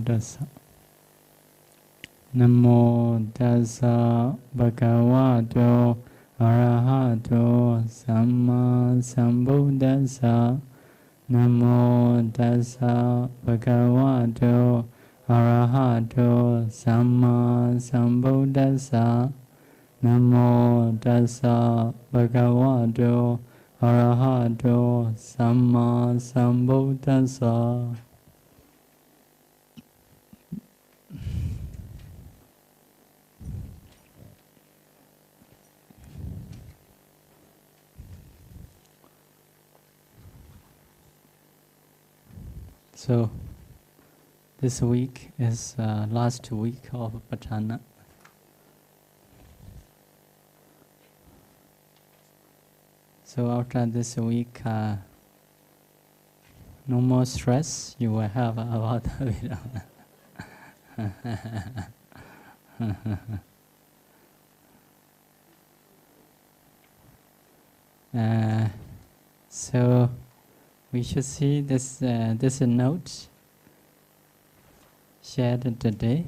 Tassa. Namo Tassa Bhagavato Arahato Samma Sambuddhassa. Namo Tassa Bhagavato Arahato Samma Sambuddhassa. Namo Tassa Bhagavato Arahato Samma Sambuddhassa. So, this week is last week of Patthana. So after this week, no more stress you will have about Abhidhamma. So we should see this note shared today.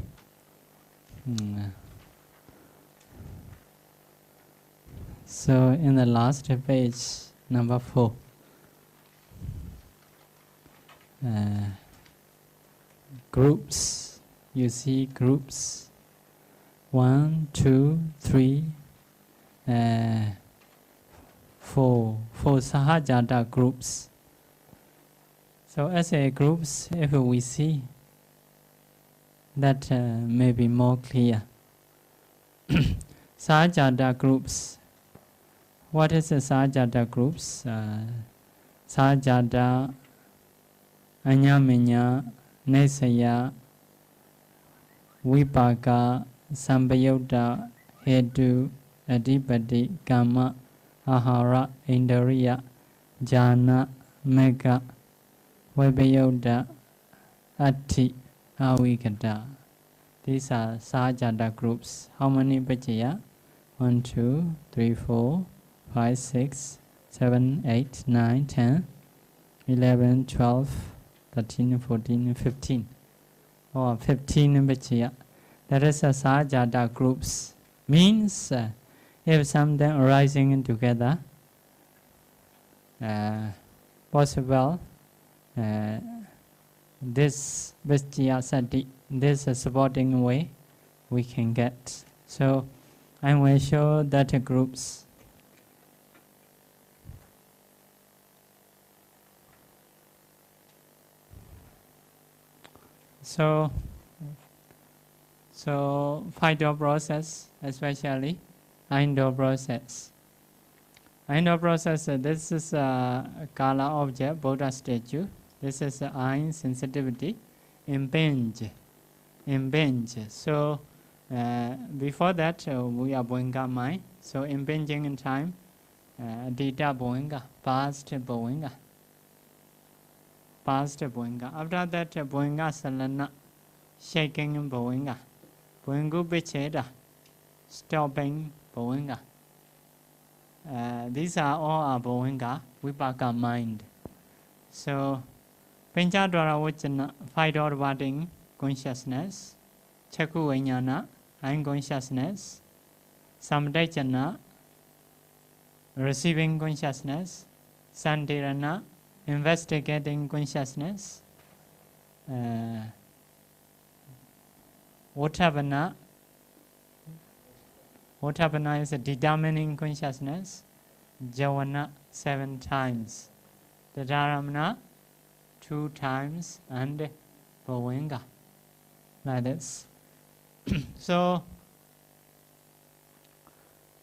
So in the last page, number 4, groups. You see groups 1, 2, 3, 4 Sahajata groups. So as a groups, if we see, that may be more clear. Sahajata groups. What is the Sahajata groups? Sahajata, Anyaminya, Nesaya, Vipaka, Sambayota, Hedu, Adipati, Kama, Ahara, Indariya, Jhana, Mega, Vaibhayoda, Atti, Avikata. These are Sahajata groups. How many Pachaya? 1, 2, 3, 4, 5, 6, 7, 8, 9, 10, 11, 12, 13, 14, 15. Or 15 Pachaya. That is a Sahajata groups. Means if something arising together, possible, this Vijaya Sati, this supporting way we can get. So I will show that groups. So Phaidor process, especially Indo process. Indo process, this is a Kala object, Buddha statue. This is eye sensitivity, impinge. So before that, we are Boinga mind. So impinging in time, data Boinga, past Boinga. After that, Boinga Salana, shaking Boinga. Boingu Bicheda, stopping Boinga. These are all our Boinga, Vipaka mind. So Pinchadwara Vachana, Phaidor Vading, consciousness, Chaku Vajnana, and consciousness, Samdachana, receiving consciousness, Santirana, investigating consciousness, Votavana is a determining consciousness, Javana 7 times, the Dharamana 2 times, and Bhavinga, like this. So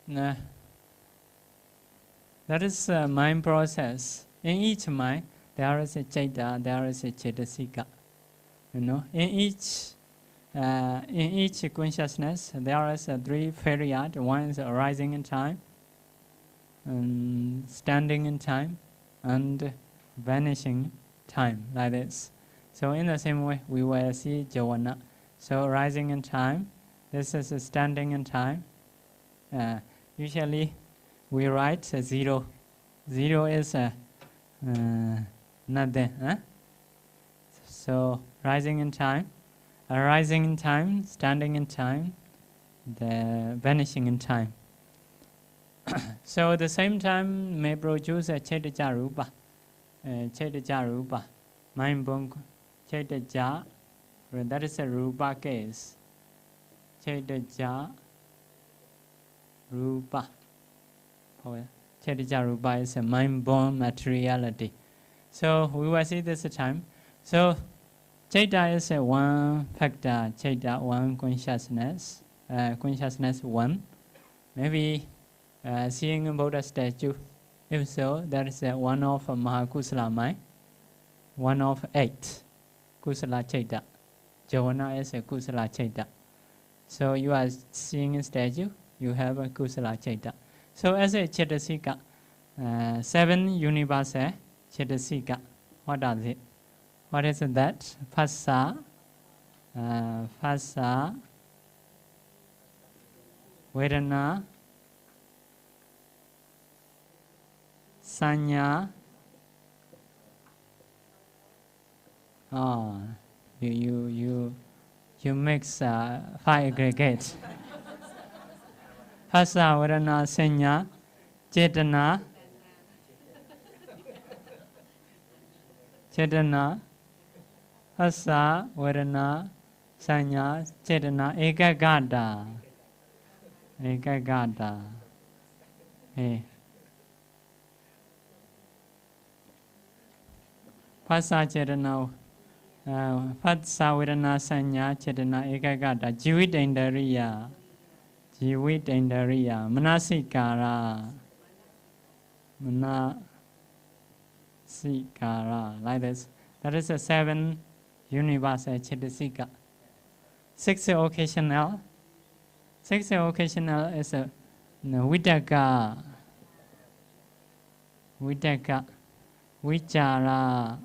that is mind process. In each mind, there is a Chaita, there is a Chaitasika. In each consciousness, there is a 3 period. One is arising in time, and standing in time, and vanishing time, like this. So in the same way, we will see Javana. So rising in time, this is a standing in time. Usually, we write 0. 0 is nothing. So rising in time, arising in time, standing in time, the vanishing in time. So at the same time may produce a Chaitya Rupa. Chaitya Rupa. Mind born Chaitya, that is a Rupa case. Chaitya Rupa. Chaitya Rupa is a mind born materiality. So we will see this time. So Chaitya is a one factor, Chaitya, one consciousness, consciousness one. Maybe seeing a Buddha statue. If so, that is one of Mahakusala mind, one of 8 Kusala Chaitya. Javana is a Kusala Chaitya. So you are seeing a statue, you have a Kusala Chaitya. So as a Chaitasika, 7 universal Chaitasika, what are they? What is that? Phassa, Vedana, Sanya. Oh, you mix 5 aggregates. Phassa, Vedana, Sanya, Chetana, Phassa, Vedana, Sanya, Chetana, Ekagata. Hey. Phassa Chetana, Phassa Vedana Sanya Chetana Ekagata, Jivit Indariya, Manasikara, like this. That is a 7 universal Chaitasika. 6 occasional. 6 occasional is a Vitaka, Vichara,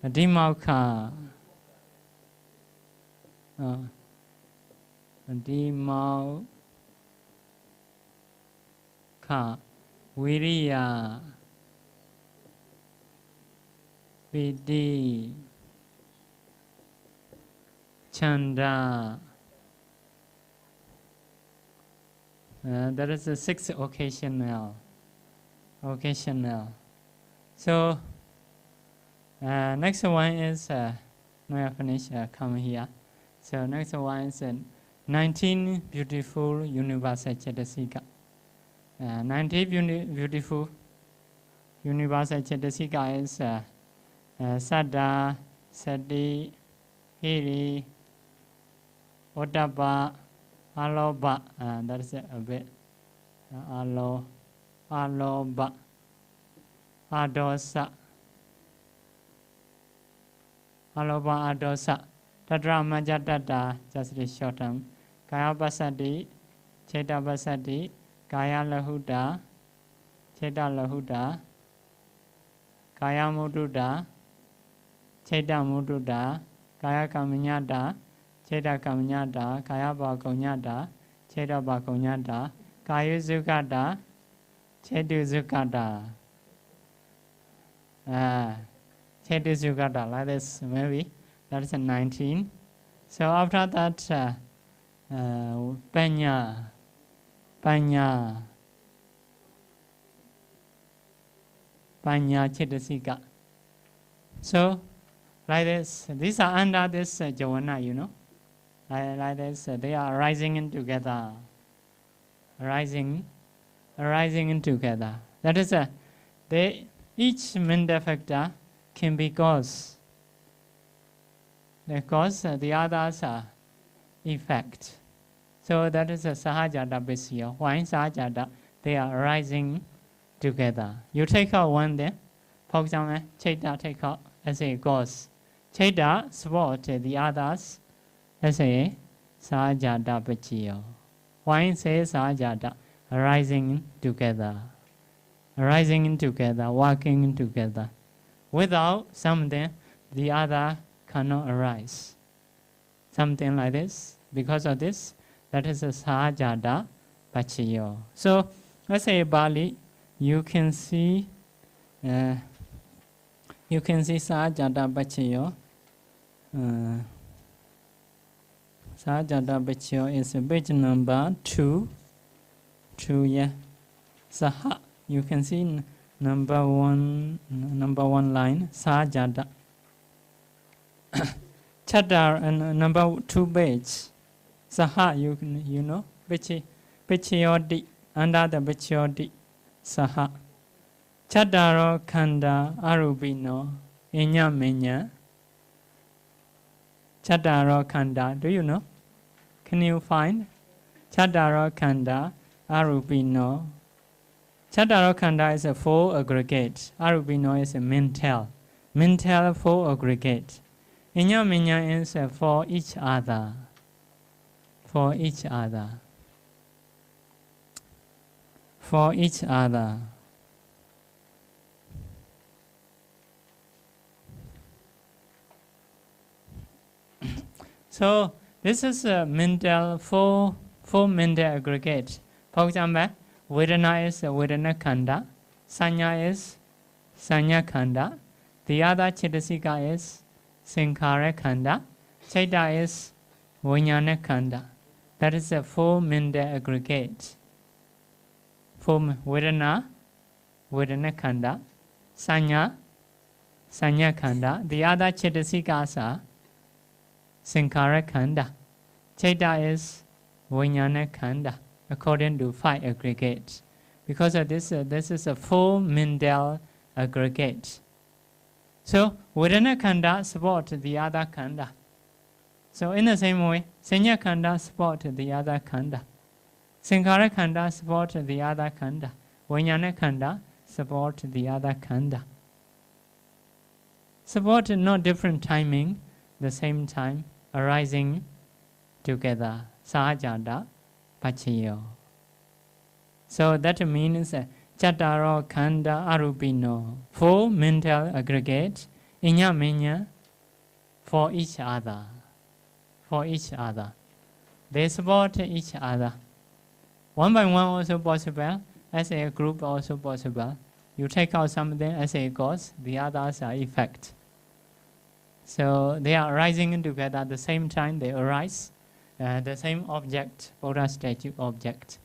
Dimauka, Viriya, Vidi, Chanda. That is a 6 occasional. So next one is no, I finish. Come here. So next one is 19 beautiful universal Chaitasika. 19 beautiful universal Chaitasika is Saddha, Sati, Hiri, Ottappa, Aloba, that is a bit. Aloba, Adosa, Tatra Majatata, just the short term. Kaya Basati, Cheta Basati, Kaya Lahuda, Cheta Lahuda, Kaya Mududa, Cheta Mududa, Kaya Kaminyada, Cheta Kaminyada, Kaya Bakonyada, Cheta Bakonyada, Kaya Zukada, Chetu Zukada. Chetu Zukada, like this, maybe. That is a 19. So after that, Panya, Chaitasika. So, like this, these are under this Javana, you know. Like this, they are arising in together. Arising in together. That is, each mental factor can be cause. The cause, the others are effect. So that is a Sahajata Visya. Why Sahajata? They are arising together. You take out one there. For example, Chaita take out as a cause. Chaita support the others as a Sahajata Visya. Why say Sahajata? Arising together. Arising together, working together. Without something, the other cannot arise. Something like this. Because of this, that is a Sahajata Pachiyo. So, let's say Bali, you can see in You can see Sahajata Pachayo. Sahajata Pachayo is page number 2. 2, yeah. Saha, you can see number one line, Sahajata. Chapter and number 2 page. Saha, you know, Pichayodi, under the Pichayodi, Saha. Chadaro Kanda Arubino, Inya Menya. Chadaro Kanda, do you know? Can you find? Chadaro Kanda Arubino. Chadaro Kanda is a 4 aggregate. Arubino is a mental. Mental 4 aggregate. Inya Menya is for each other. For each other. For each other. So this is a mental four mental aggregate. For example, Vedana is Vedana Khanda, Sanya is Sanya Khanda, the other Chetasika is Sankhara Khanda, Chaita is Vijnana Khanda. That is a 4 mental aggregate. For Vedana Khanda, Sanya Khanda, the other Chetasikas are Sankhara Khanda. Chaita is Vijnana Khanda, according to 5 aggregates. Because of this, this is a 4 mental aggregate. So, Vedana Khanda support the other Khanda. So, in the same way, Sanya Khanda support the other Khanda. Sankhara Khanda support the other Khanda. Vijnana Khanda support the other Khanda. Support not different timing, the same time, arising together. Sahajata Pachayo. So that means Chataro Khanda Arubino. 4 mental aggregates. Inya Menya for each other. For each other. They support each other. One by one also possible. As a group also possible. You take out something as a cause, the others are effect. So they are arising together at the same time. They arise. The same object, Buddha statue object.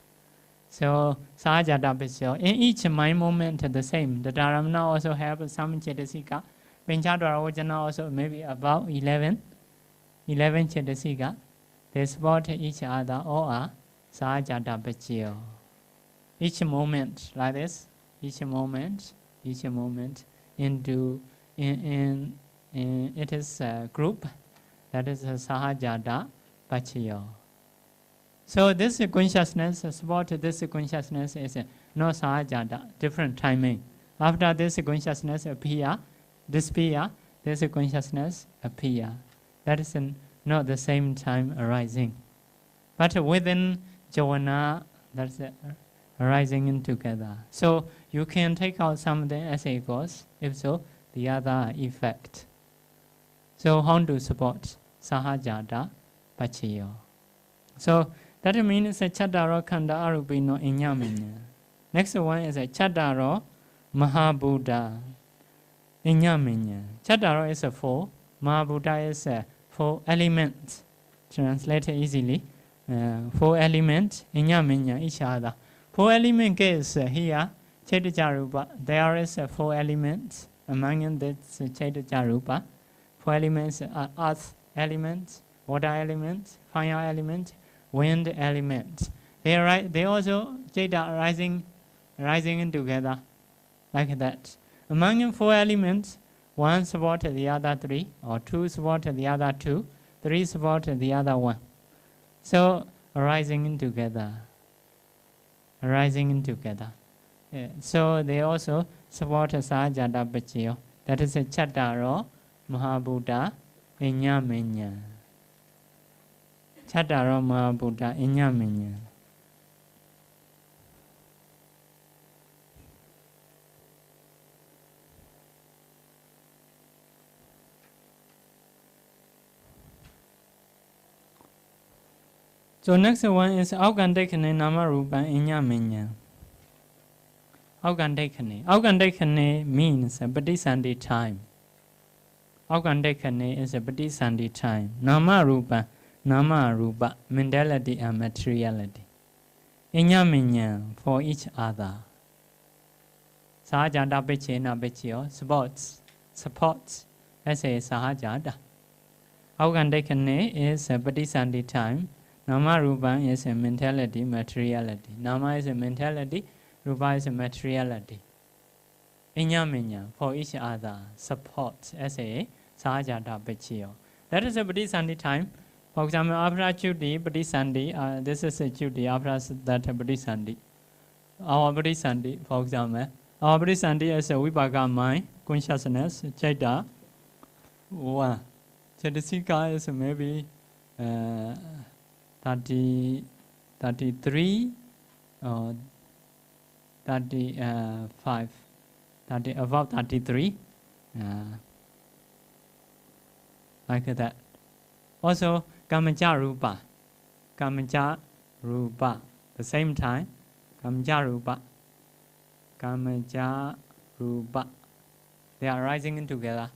So Sahajata Pachayo. In each mind moment the same. The Dharamana also have some Chetasika. Pinchadvaravajana also maybe about 11 Chetasika. They support each other or are Sahajata Pachayo. Each moment like this, each moment into it is a group, that is a Sahajata Pachayo. So this consciousness, support this consciousness is no Sahajata, different timing. After this consciousness appear, disappear, this consciousness appear. That is not the same time arising. But within Javana, that's arising together. So you can take out something as a cause, if so, the other effect. So how to support Sahajata Pachayo? So that means a Chataro Khanda Arubino Inya Menya. Next one is a Chataro Mahabuddha Inya Menya. Chataro is a 4, Mahabuddha is a 4 elements. Translated easily. 4 elements Inya Menya each other. 4 elements is here Chaitajarupa. There is 4 elements. Among this Chaitajarupa. 4 elements are earth elements, water elements, fire elements, wind elements. They also Chaita rising together like that. Among 4 elements, 1 support the other 3, or 2 support the other 2, 3 support the other 1. So arising together. So they also support Sahajata Pachayo. That is a Chataro Mahabuddha Inya Menya. Chataro Mahabuddha Inya Menya. So next one is Aukandekane Nama Rupa Inya Menya. Aukandekane. Aukandekane means Patisandi time. Aukandekane is a Patisandi time. Nama Rupa, mentality and materiality. Inyaminya for each other. Sahajada Beche na Bechio, supports, as a Sahajada. Aukandekane is a Patisandi time. Nama Rupa is a mentality, materiality. Nama is a mentality, Rupa is a materiality. Inyaminya for each other, support, as a Sahajada Bechio. That is a Patisandi time. For example, after Chudi, Patisandi, this is a Chudi, after that Patisandi. Our Patisandi, for example, our Patisandi is a Vibhaga mind, consciousness, Chaita. One. Chaitasica is maybe 33 or 35, about 33, like that. Also, Kamaja Rupa, the same time, Kamaja Rupa, they are rising together.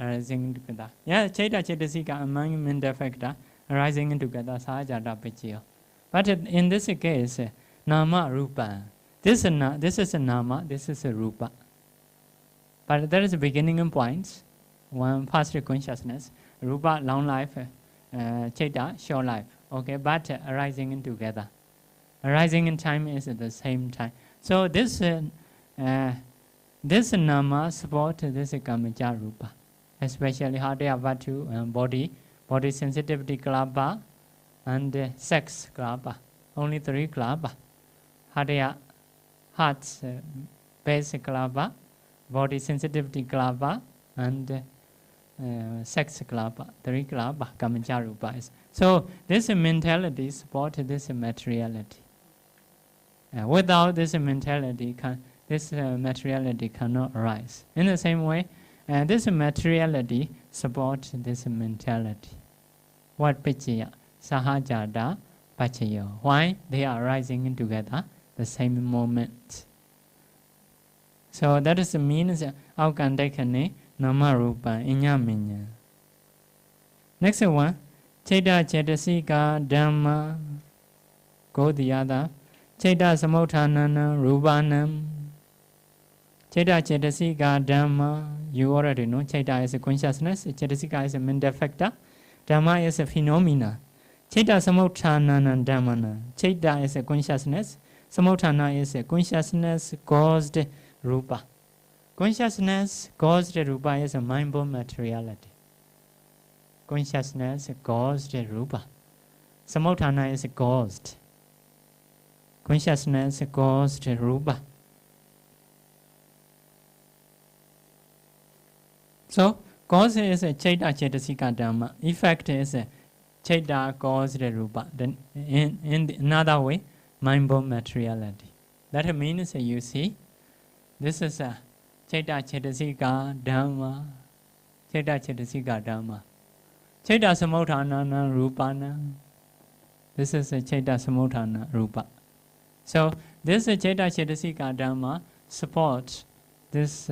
Yeah, Chaita Chaitasika among mental factor arising together, Sahajada Pachio. But in this case, Nama Rupa. This is a Nama, this is a Rupa. But there is a beginning point, one past consciousness, Rupa, long life, Chaita, short life. Okay, but arising together. Arising in time is at the same time. So this Nama support this Kamaja Rupa. Especially Hadaya Vatu and body sensitivity klapa and sex klapa. Only 3 klapa. Hadaya, heart base klapa, body sensitivity klapa, and sex klapa. 3 klapa, Kamaja Rupa is. So this mentality support this materiality. Without this mentality, this materiality cannot arise. In the same way, this materiality supports this mentality. What Pichaya? Sahajada Pachayo. Why? They are rising together the same moment. So that is the means of Aukandekane Namarupa Inyaminya. Next one, Chaita Chaitasika Dhamma. Go the other. Chaita Samothanana Rupanam. Chaita Chaitasika Dhamma, you already know. Chaita is a consciousness, Chaitasika is a mental factor, Dhamma is a phenomena. Chaita Samothanana Dhammana. Chaita is a consciousness, Samothana is a consciousness caused Rupa. Consciousness caused Rupa is a mind-born materiality. Consciousness caused Rupa. Samothana is caused. Consciousness caused Rupa. So, cause is a Chaita Chaitasika Dhamma. Effect is a Chaita caused Rupa. Then, in another way, mind-born materiality. That means you see, this is a Chaita Chaitasika Dhamma. Chaita Chaitasika Dhamma. Chaita Samothanana Rupana. This is a Chaita Samothana Rupa. So, this Chaita Chaitasika Dhamma supports this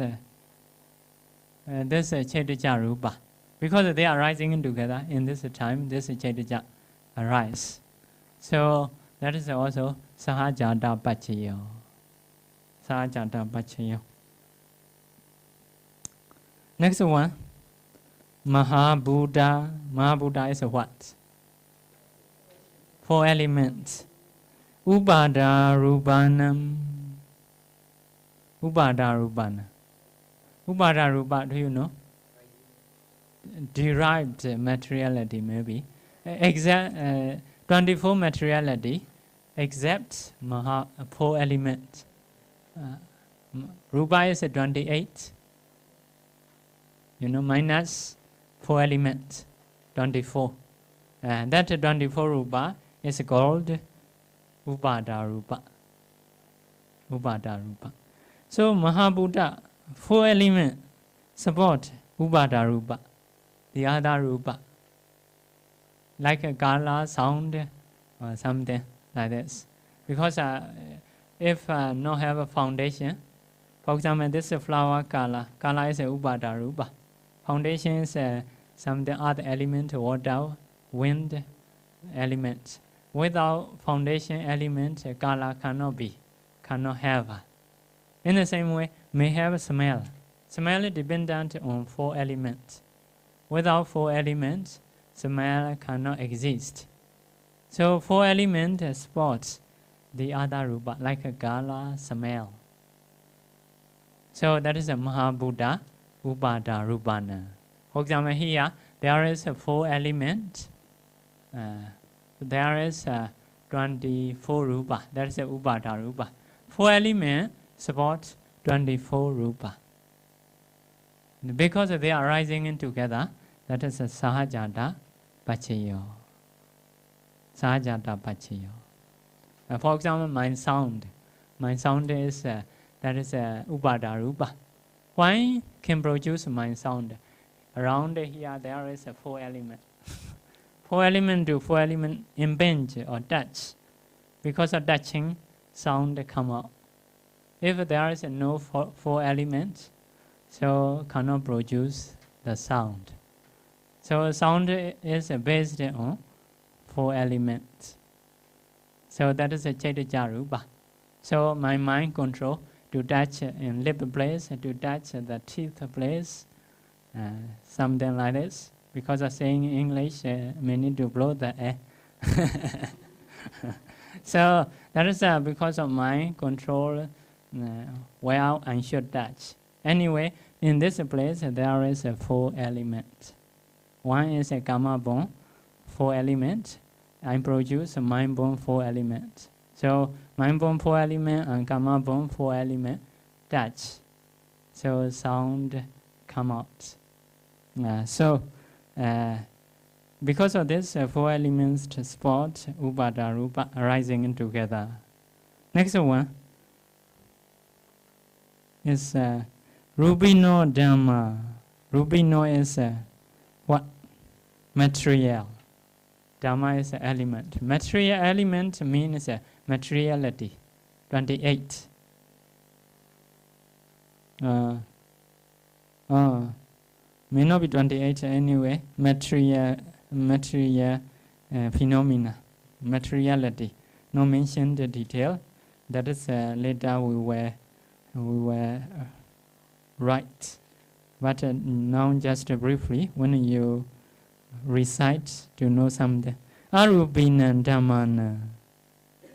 Chaitanya Rupa. Because they are rising together in this time, this Chaitanya arise. So that is also Sahajada Pachayo. Sahajada Pachayo. Next one, Mahabuddha. Mahabuddha is what? 4 elements. Upada Rupanam. Upada Rupana. Upada Rupa, do you know? Derived materiality, maybe. 24 materiality, except 4 elements. Rupa is 28. Minus 4 elements, 24. And that 24 Rupa is called Upada Rupa. Upada Rupa. So Mahabuddha, 4 elements support Upada Rupa, the other Rupa. Like a Kala, sound, or something like this. Because if not have a foundation, for example, this is flower Kala. Kala is a Upada Rupa. Foundation is something other element, water, wind element. Without foundation element, color cannot be, cannot have. In the same way, may have smell. Smell is dependent on 4 elements. Without 4 elements, smell cannot exist. So 4 elements sports the other rupa, like a color, smell. So that is a Mahabhuta Upada Rupana. For example, here there is a 4 element. There is 24 rupa. That is a Upada Rupa. 4 elements support 24 rupa. Because they are rising in together, that is a Sahajata Pachayo. Sahajata Pachayo. For example, my sound. My sound is that is a Upada Rupa. Why can produce my sound? Around here there is a 4 element. 4 element to 4 element impinge or touch. Because of touching, sound come out. If there is no 4 elements, so cannot produce the sound. So sound is based on 4 elements. So that is a Chaitanya Rupa. So my mind control to touch in lip place, to touch the teeth place, something like this. Because of saying English, we need to blow the air. So that is because of mind control where I should touch. Anyway, in this place there is a 4 elements. One is a karma bone, 4 elements. I produce a mind bone 4 elements. So mind bone 4 elements and karma bone 4 elements touch. So sound come out. Because of this 4 elements to support Upada Rupa arising together. Next one is Rubino Dhamma. Rubino is what? Material. Dhamma is an element. Material element means materiality. 28. May not be 28 anyway. Material phenomena. Materiality. No mention the detail. That is later we were right. But now just briefly, when you recite to know something. Arupina Dhammana.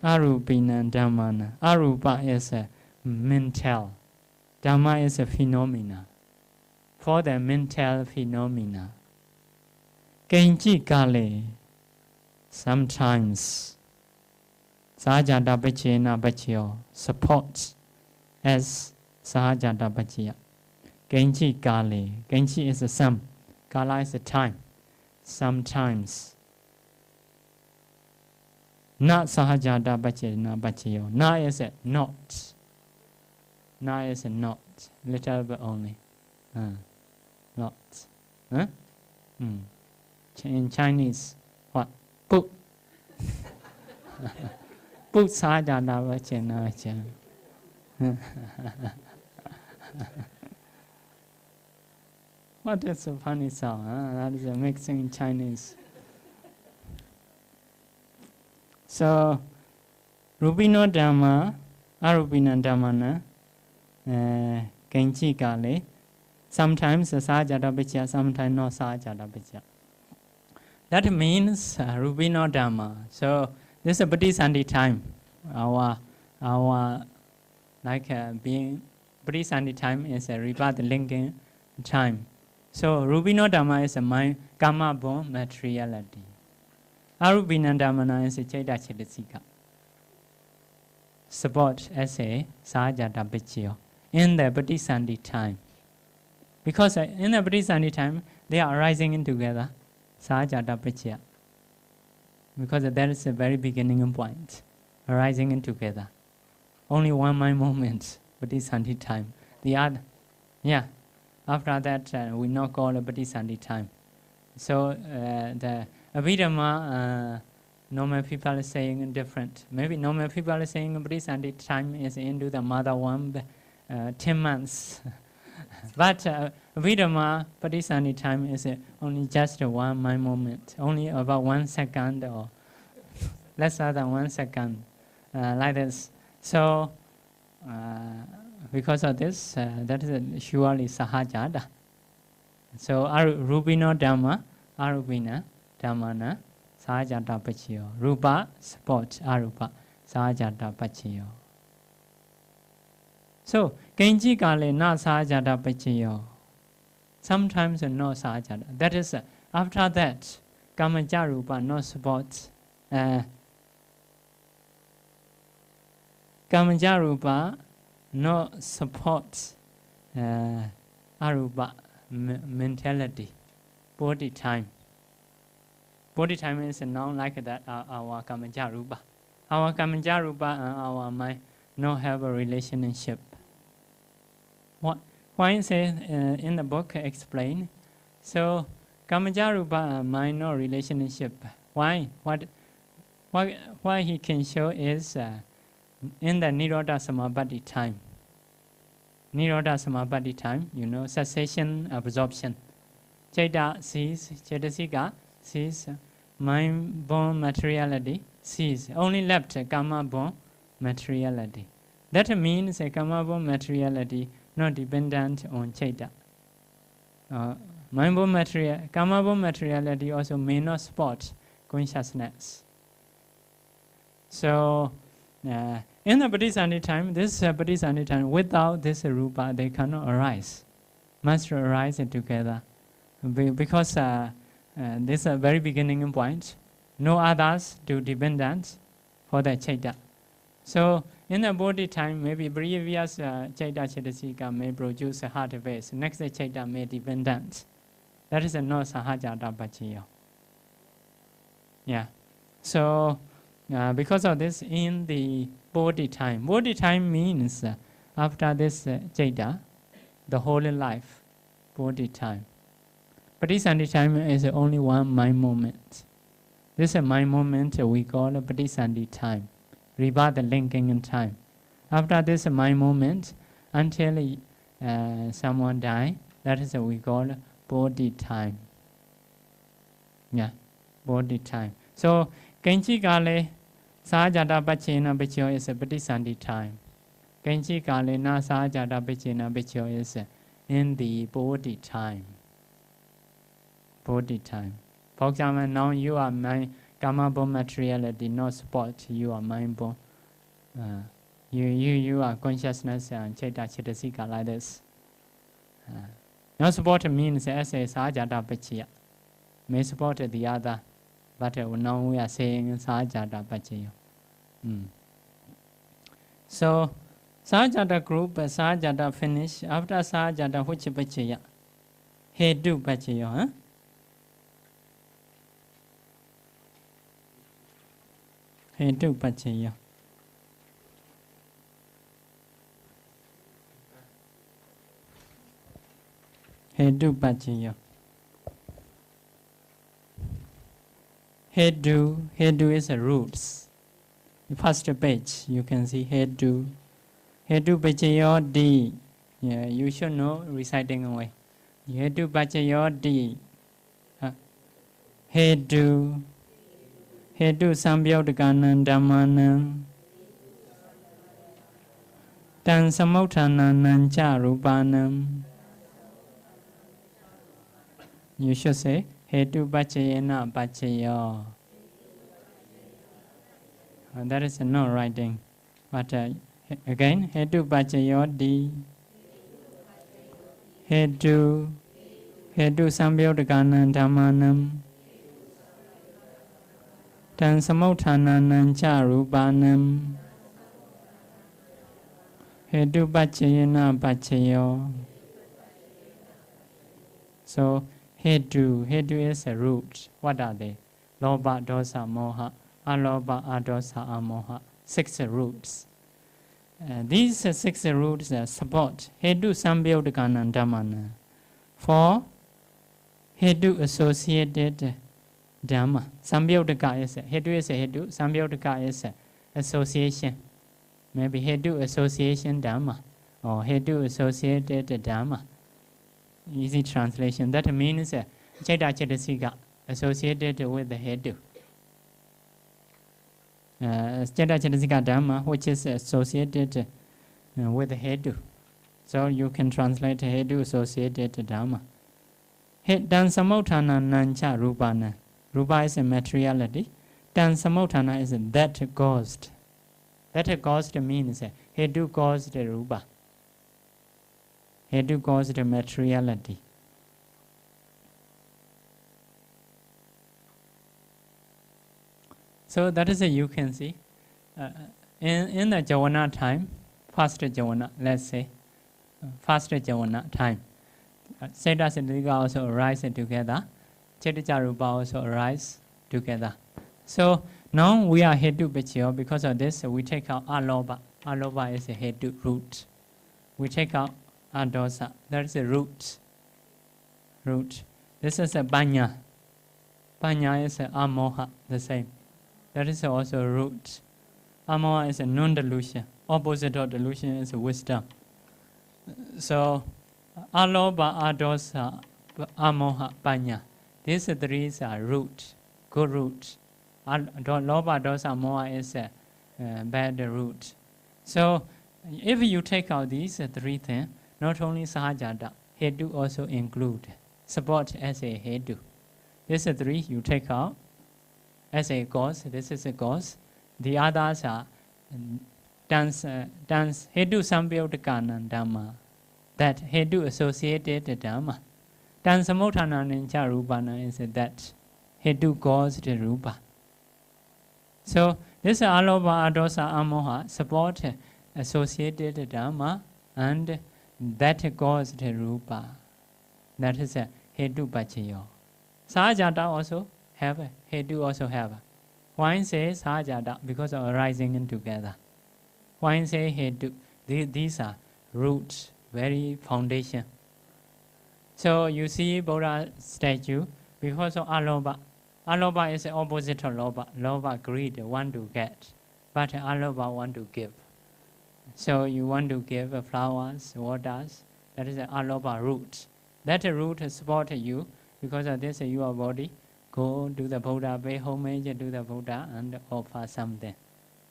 Arupina Dhammana. Arupa is a mental. Dhamma is a phenomena. For the mental phenomena. Kenji Kale. Sometimes Sahajata Bachena Bachyo supports as Sahajata Bachya. Kenji Kale. Kenji is a some. Kala is a time. Sometimes. Not Sahajata Bachena Bachyo. Na is a not. Na is a not. Little bit only. Not. Huh? In Chinese, what? Put. Put Sahajata Bachena Bachya. What is a funny sound? That is a mixing in Chinese. So, Rupino Dhamma, Arupina Dhammana, Kenchi Kale, sometimes Sahajata Bachya, sometimes not Sahajata Bachya. That means Rupino Dhamma. So, this is a Bodhisanti time. Our being Bodhisanti time is a rebirth linking time. So Rupino Dhamma is a mind, karma born materiality. Arupina Dhammana is a Chaita Chitasika. Support as a Sahajata Bachyo in the Bodhisanti time. Because in the Bodhisanti time, they are arising in together, Sahajata Bachya. Because that is the very beginning point, arising in together. Only one mind moment, Bodhisanti time. The other, after that, we not call it Bodhisanti time. So the Abhidhamma, normal people are saying different. Maybe normal people are saying Bodhisanti time is into the mother womb, 10 months. But Abhidhamma Patisani time is only just one mind moment, only about 1 second or lesser than 1 second, like this. So, because of this, that is surely Sahajada. So, Rubino Dhamma, Arubina Dhammana, Sahajata Pachiyo. Rupa supports Arupa, Sahajata Pachiyo. So, Genji Kale na Sahajata Pachiyo. Sometimes no Sahajata. That is, after that, Kamajarupa no supports. Kamajarupa no supports Arupa mentality, body time. Body time is a noun like that, our Kamajarupa. Our Kamajarupa and our mind no have a relationship. Why is it in the book explained? So, Kamajarupa and mind no relationship. Why? What he can show is in the Nirodha Samabhati time. Nirodha Samabhati time, you know, cessation, absorption. Chaita sees, Chaitasika sees, mind-born materiality sees. Only left karma-born materiality. That means a karma-born materiality not dependent on Chaita. Mind-born karma-born materiality also may not support consciousness. So, in the Bodhisattva time, this Bodhisattva time, without this Rupa, they cannot arise. Must arise together. Because this is a very beginning point. No others to dependent for the Chaita. So, in the Bodhi time, maybe previous Chaita Chaitasika may produce a heart base. Next Chaita may dependent. That is no Sahajata Pachiyo. Yeah. So, because of this, in the Bodhi time means after this Chaita, the whole life, Bodhi time. Patisandhi time is only one mind moment. This is a mind moment we call Patisandhi time, rebirth linking in time. After this mind moment, until someone die, that is we call Bodhi time. Yeah, Bodhi time. So, Kenchi Kale, Sahajata Pachena Bichyo is a Patisandhi time. Kenchi Kale na Sahajata Pachena Bichyo is in the Bodhi time. Bodhi time. For example, now you are mind, karma-born materiality, no support, you are mind-born. You are consciousness and Chaita Chaitasika like this. No support means as a Sahajata Pachiya. May support the other. But now we are saying Sahajata Pachiyo. So, Sahajata group, Sahajata finish. After Sahajata, which Pachiya? Hedu Pachiyo, huh? Hedu Pachiyo. Hedu Pachiyo. Hedu is a roots. The first page, you can see Hedu. Hedu Pachayo D. Yeah, you should know reciting away. Hedu Pachayo D. Hedu. Hedu Sambhyodaganan Dhammanam. Tan Samautananam Charupanam. You should say Hedu Pachayena Pachayo. That is no writing. But again, Hedu Pachayo D. Hedu Sambhyodaganan Dhammanam. Tan Samautananam Charupanam. Hedu Pachayena Pachayo. So, Hedu is a root. What are they? Loba, dosa, moha. Aloba, adosa, amoha. 6 roots. These 6 roots support Hedu Sambhyodaganan Dhammana. For Hedu associated Dhamma. Sambhyodaka is Hedu is a Hedu. Sambhyodaka is association. Maybe Hedu association Dhamma or Hedu associated Dhamma. Easy translation. That means Chaita Chetasika associated with the head. Chaita Chetasika Dhamma, which is associated with the head. So you can translate head associated Dhamma. Dan Samauthana Nancha Rupana. Rupa is a materiality. Dan Samauthana is that ghost. That ghost means hedu caused Rupa. Hedu caused materiality. So that is you can see. In the Javana time, first Javana, let's say, first Javana time, Chaita Chetasika also arise together. Chaitya Rupa also arise together. So now we are hedu Bachyo. Because of this, we take out Aloba. Aloba is a hedu root. We take out Adosa. That is a root. Root. This is a Banya. Banya is a Amoha, the same. That is also a root. Amoha is a non-delusion. Opposite of delusion is wisdom. So, Aloba, Adosa, Amoha, Banya. These three are root, good root. Loba, Dosa, Amoha is a bad root. So, if you take out these three things, not only Sahajata, Hedu also include, support as a Hedu. These three you take out as a cause. This is a cause. The others are dance Hedu Sambhyodakana Dhamma. That Hedu associated Dhamma. Dan Samauthana Nincha Rupana is that Hedu caused Rupa. So this Aloba, Adosa, Amoha support associated Dhamma and that caused Rupa. That is a Hedu Pachayo. Sahajata also have, Hedu also have. Why say Sahajata? Because of arising in together. Why say Hedu? These are roots, very foundation. So you see Buddha statue, because of Aloba. Aloba is the opposite of Loba. Loba, greed, want to get. But Aloba want to give. So you want to give flowers, waters. That is the Aloba root. That root support you. Because of this, your body go to the Buddha, pay homage to the Buddha and offer something.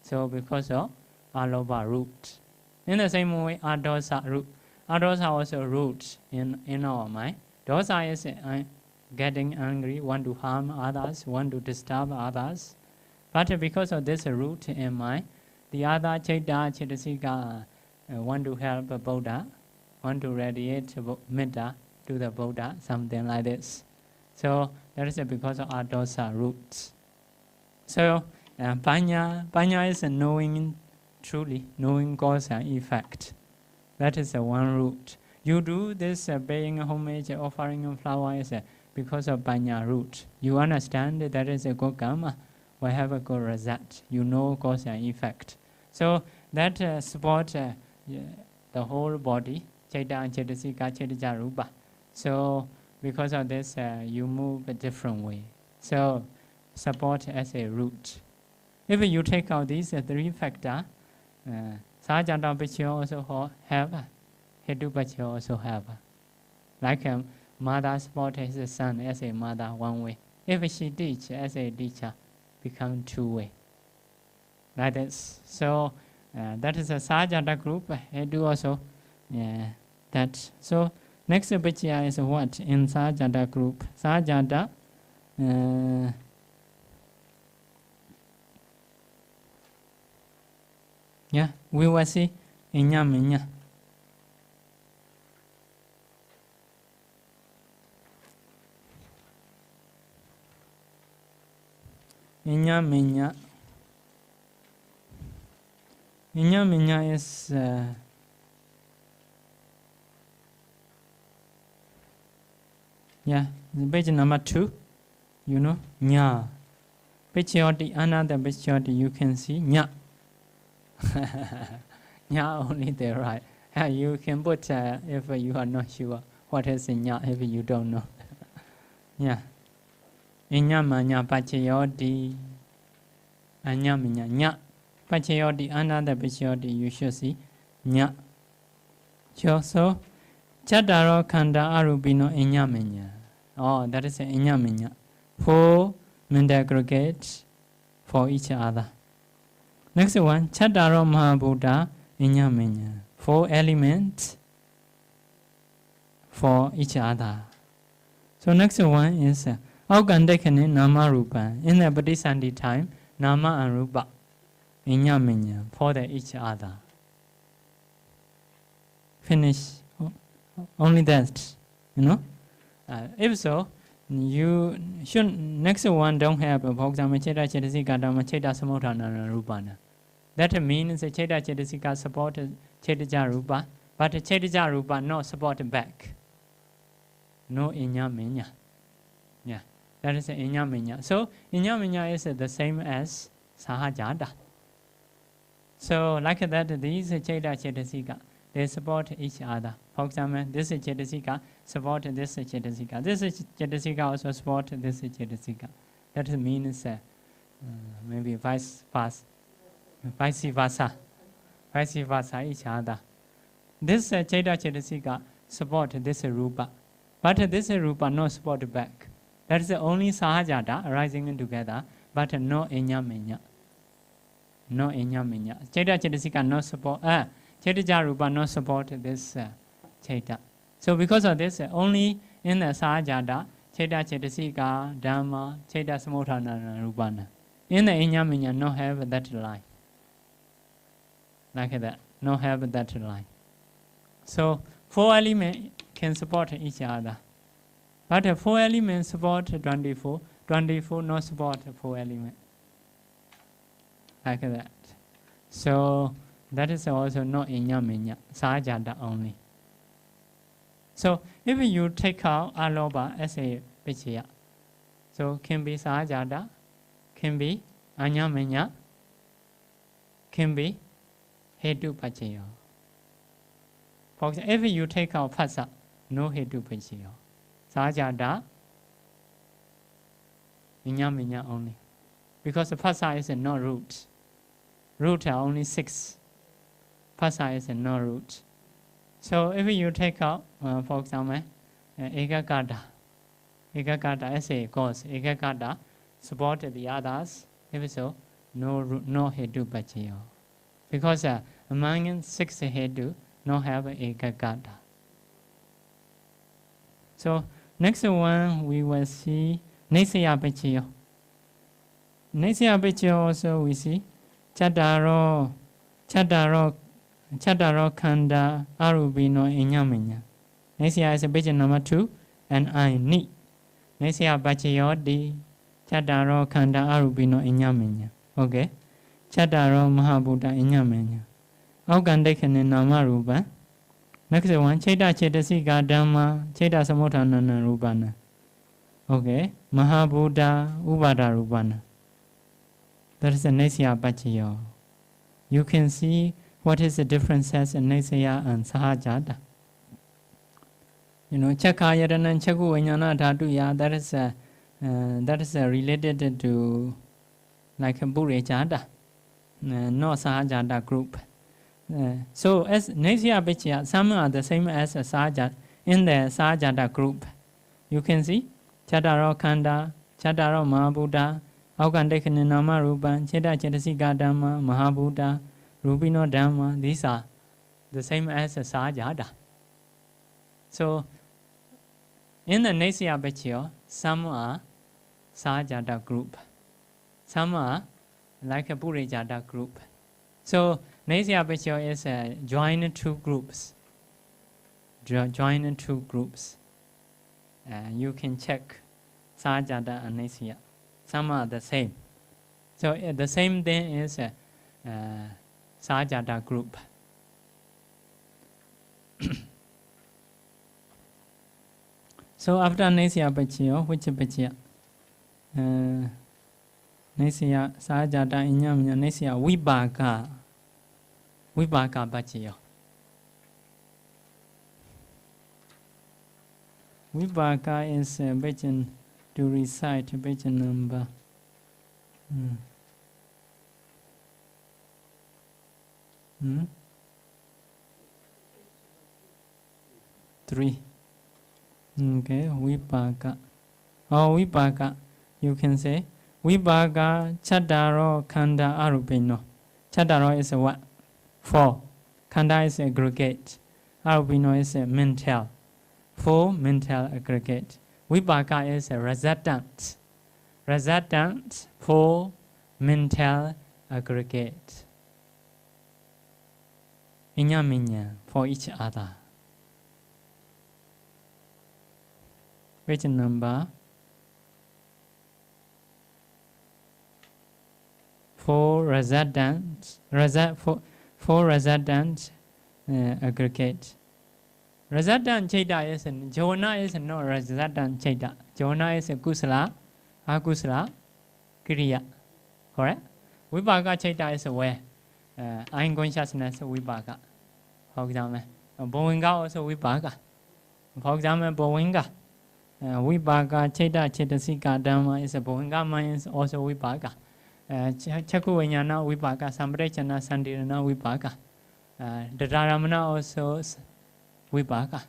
So because of Aloba root. In the same way, Adosa root. Adosa also root in our mind. Dosa is getting angry, want to harm others, want to disturb others. But because of this root in mind, the other Chaita Chetasika want to help Buddha, want to radiate Metta to the Buddha, something like this. So that is because of our dosa roots. So Panya is knowing truly, knowing cause and effect. That is one root. You do this paying homage, offering a flower is because of Panya root. You understand that is a good karma, will have a good result. You know cause and effect. So that support the whole body, Chaita and Chetasika, Chaitya Rupa. So because of this, you move a different way. So support as a root. If you take out these three factors, Sahajata Bachyo also have, Hedu Bachyo also have. Like a mother support his son as a mother one way. If she teach as a teacher, become two way. Like this. So that is a Sahajata group. Hedu also that. So next Bachya is what in Sahajata group? Sahajata we will see Inya Minya. Inya Minya. Inya Minya is page number 2. You know, Nya. Page another page you can see Nya. Nya only there, right? You can put if you are not sure what is Nya if you don't know. Inya Manya Pachayoti Anya Minya Nya Pachayoti another Pachayoti you should see Nya. So Chattaro Khanda Arubino Inyamenya. Oh, that is Inyamenya. 4 mental aggregates for each other. Next one, Chattaro Mahabuddha Inyamenya. 4 elements for each other. So next one is Aukandekane Nama Rupa. In the Bodhisanti time, Nama and Rupa Inyamenya for each other. Finish. Only that, you know. If so, you should next one don't have for example Cheta Chetasika Dhamma Cheta Samotana Rupana. That means Cheta Chetasika support Chetaja Rupa, but Chetaja Rupa not support back. No Inyamenya. Yeah, that is Inyamenya. So Inyamenya is the same as Sahajada. So like that, these Cheta Chetasika, they support each other. For example, this Chetasika support this Chetasika. This Chetasika also support this Chetasika. That means maybe vice versa. Vice versa each other. This Cheta Chetasika support this Rupa. But this Rupa no support back. That is only Sahajada arising together, but no Inyamenya. No Inyamenya. Cheta Chetasika no support. Chetaja Rupa no support this Cheta. So because of this, only in the Sahajada, Cheta Chetasika, Dhamma, Cheta Samotana Rupana. In the Inyamenya, no have that line. Like that, no have that line. So 4 elements can support each other. But 4 elements support 24. 24 no support 4 elements. Like that. So that is also not Inyamenya, Sahajada only. So if you take out Aloba as a Pichya, so can be Sahajada, can be Anyamenya, can be Hetu Pachaya. For example, if you take out Phassa, no Hetu Pachaya. Sahajada, Inyamenya only. Because Phassa is no root. Root are only 6. Phassa is no root. So if you take out, for example, Ekakata as a cause, Ekakata support the others. If so, no Hetu Pachaya. Because among 6 Hetu, no have Ekakata. So next one we will see Nesaya Pachaya. Nesaya Pachaya also we see Chattaro Khanda Arubino Inyamenya. Nesaya is a page number 2 and I need. Nesaya Pachaya di Chattaro Khanda Arubino Inyamenya. Okay. Chattaro Mahabuddha Inyamenya. Aukandekane Nama Rupa. Next one, Cheta Chetasika Dhamma, Cheta Samotana Rupana. Okay. Mahabuddha Ubada Rupana. That is the Nesaya Pachaya. You can see what is the differences in Nesaya and Sahajada. You know, Chakayarana and Chaku Vijnana Dhatuya, that is related to like a Burejada, no Sahajada group. So as Nesaya Pachaya, some are the same as Sahajada in the Sahajada group. You can see Chattaro Khanda, Chattaro Mahabuddha, Aukandekane Nama Rupa, Cheta Chetasika Dhamma, Mahabuddha, Rupino Dhamma, these are the same as Sahajada. So in the Nesaya Pachaya, some are Sahajada group, some are like a Burejada group. So Nesaya Pachaya is join 2 groups. Join 2 groups. You can check Sahajada and Nesaya. Some are the same. So the same thing is Sahajada group. So after Nesaya Pachaya, which Pachaya? Nesaya Sahajada Inyamenya Nesaya Vibhaka Pachaya. Vibhaka is a to recite page number 3 3. Okay, Vipaka. Oh, Vipaka. You can say Vipaka Chattaro Khanda Arupino. Chattaro is a what? 4. Khanda is aggregate. Arupino is a mental. 4 mental aggregate. Vipaka is a resultant. Resultant 4 mental aggregate. Inya for each other. Page number 4 resultant. Four resultant aggregate. Resultant chaita is Jona is no resultant chaita. Jona is a kusala, akusala, kriya. Correct? Vipaka chaita is where? I'm consciousness vipaka. For example, Boinga also vipaka. For example, Boinga. Vipaka chaita chetasika dhamma is a Boinga mind is also vipaka. Chaku vinyana vipaka, sambrechana sandirana vipaka. Dadaramana also vipaka.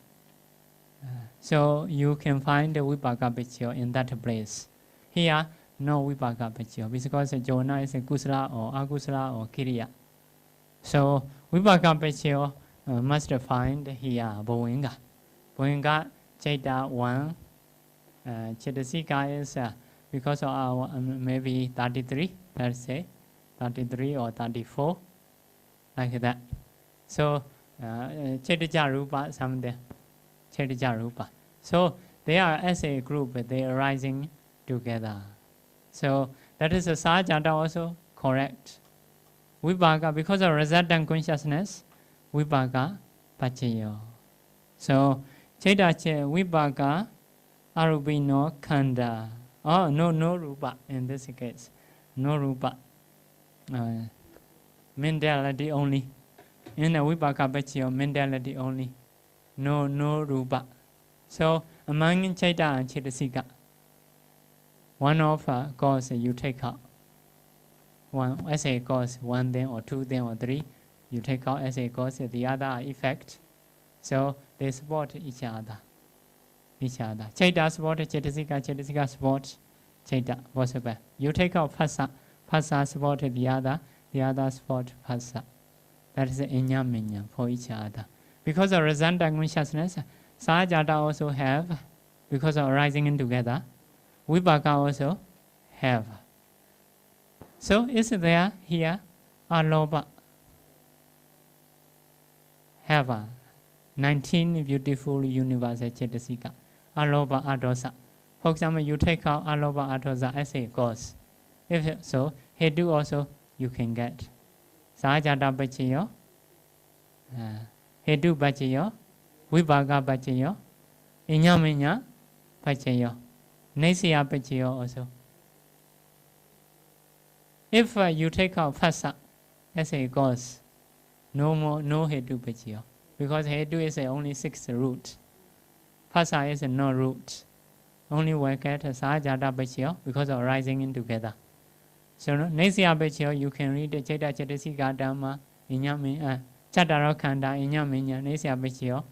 So you can find the vipaka picture in that place. Here, no vipaka picture because Jonah is a kusala or akusala or kiriya. So vipaka picture must find here Boinga. Boinga chaita 1. Chetasika is because of our maybe 33, let's say 33 or 34, like that. So Chetija Rupa something. Chetija Rupa. So they are as a group, they are rising together. So that is a Sajata also correct. Vipaka, because of resultant consciousness, Vipaka Pachayo. So Cheta Vipaka Arubino Khanda. Oh, no Rupa in this case. No Rupa. Mentality only. In the Vipaka Pachayo, mentality only. No Rupa. So among Cheta and Chetasika, one of cause you take out. One as a cause, 1 then or 2 then or 3, you take out as a cause, the other are effect. So they support each other. Chaita support Chetasika support Chaita, possible. You take out Phassa support the other support Phassa. That is Inya Minya for each other. Because of resultant consciousness, Sajata also have, because of rising in together, Vipaka also have. So is there here Aloba? Have 19 beautiful universal Chetasika. Aloba Adosa. For example, you take out Aloba Adosa as a cause. If so, Hedu also you can get. Sajata Bachayo, Hedu Bachayo, Vipaka Bachayo, Inyaminya Bachayo, Nesya Bachayo also. If you take out Phassa as a cause, no Hedu Pachayo, because Hedu is only 6th root. Phassa is no root. Only work at Sajata Pachayo because of rising in together. So Nesya Pachayo, you can read the Cheta Chetasika Dhamma, Chattaro Khanda, Inyaminya, Nesya Pachayo,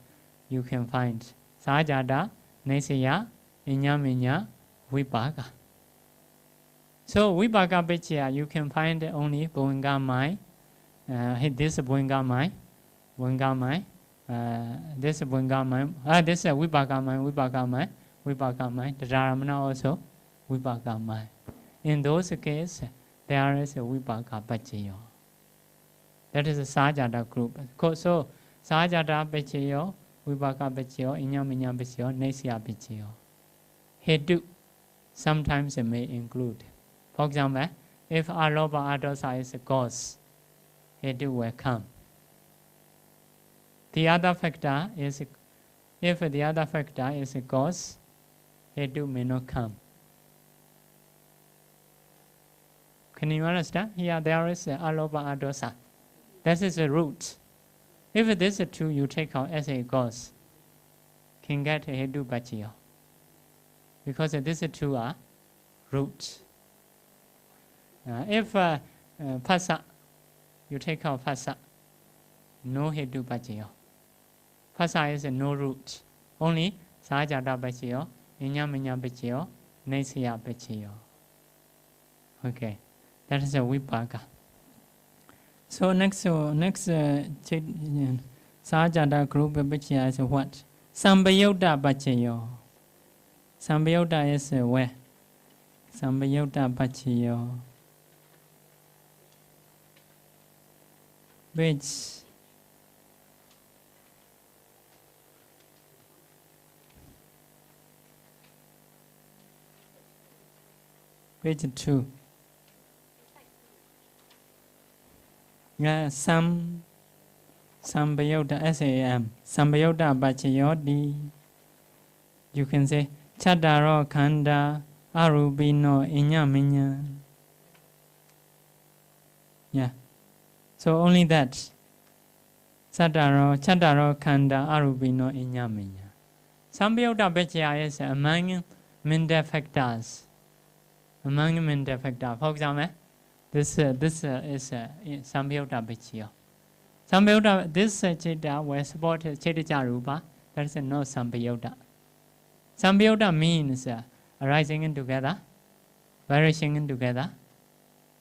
you can find Sajata, Nesya, Inyaminya, Vipaka. So Vipaka Pachayo, you can find only Boinga Mai. This is Boinga Mai. This is Boinga Mai. This is Vipaka Mai. The Dharamana also Vipaka Mai. In those cases, there is a Vipaka Pachayo. That is a Sajata group. So Sajata Pachayo, Vipaka Pachayo, Inyaminya Pachayo, Nesya Pachayo. Hedu sometimes may include. For example, if Aloba Adosa is a cause, Hedu will come. The other factor is, if the other factor is a cause, Hedu may not come. Can you understand? Here there is Aloba Adosa. That is a root. If this is true, you take out as a cause, can get Hedu Pachayo. Because these two are roots. If Phassa, you take out Phassa, no Hedu Pachayo. Phassa is no root. only Sajata Bachiyo, Inyaminya Bachiyo, Nasia Bachiyo. Okay, that is a Vipaka. So next Sajata group Bachia is what? Sambayoda Bachiyo. Sambayoda is where? Sambayoda Bachiyo. Which? Page 2. Sambayoda SAM. Sambayoda Bachayodi. You can say Chadaro Kanda Arubino Inyaminya. Yeah. So only that. Chadaro Kanda Arubino Inyaminya. Sambayoda Bachaya is among Minda factors. Among mental factors. For example, this is Sambyota Bachio. Sambyota, this Cheta will support Chetija Rupa, that is no Sambyota. Sambyota means arising in together, vanishing in together,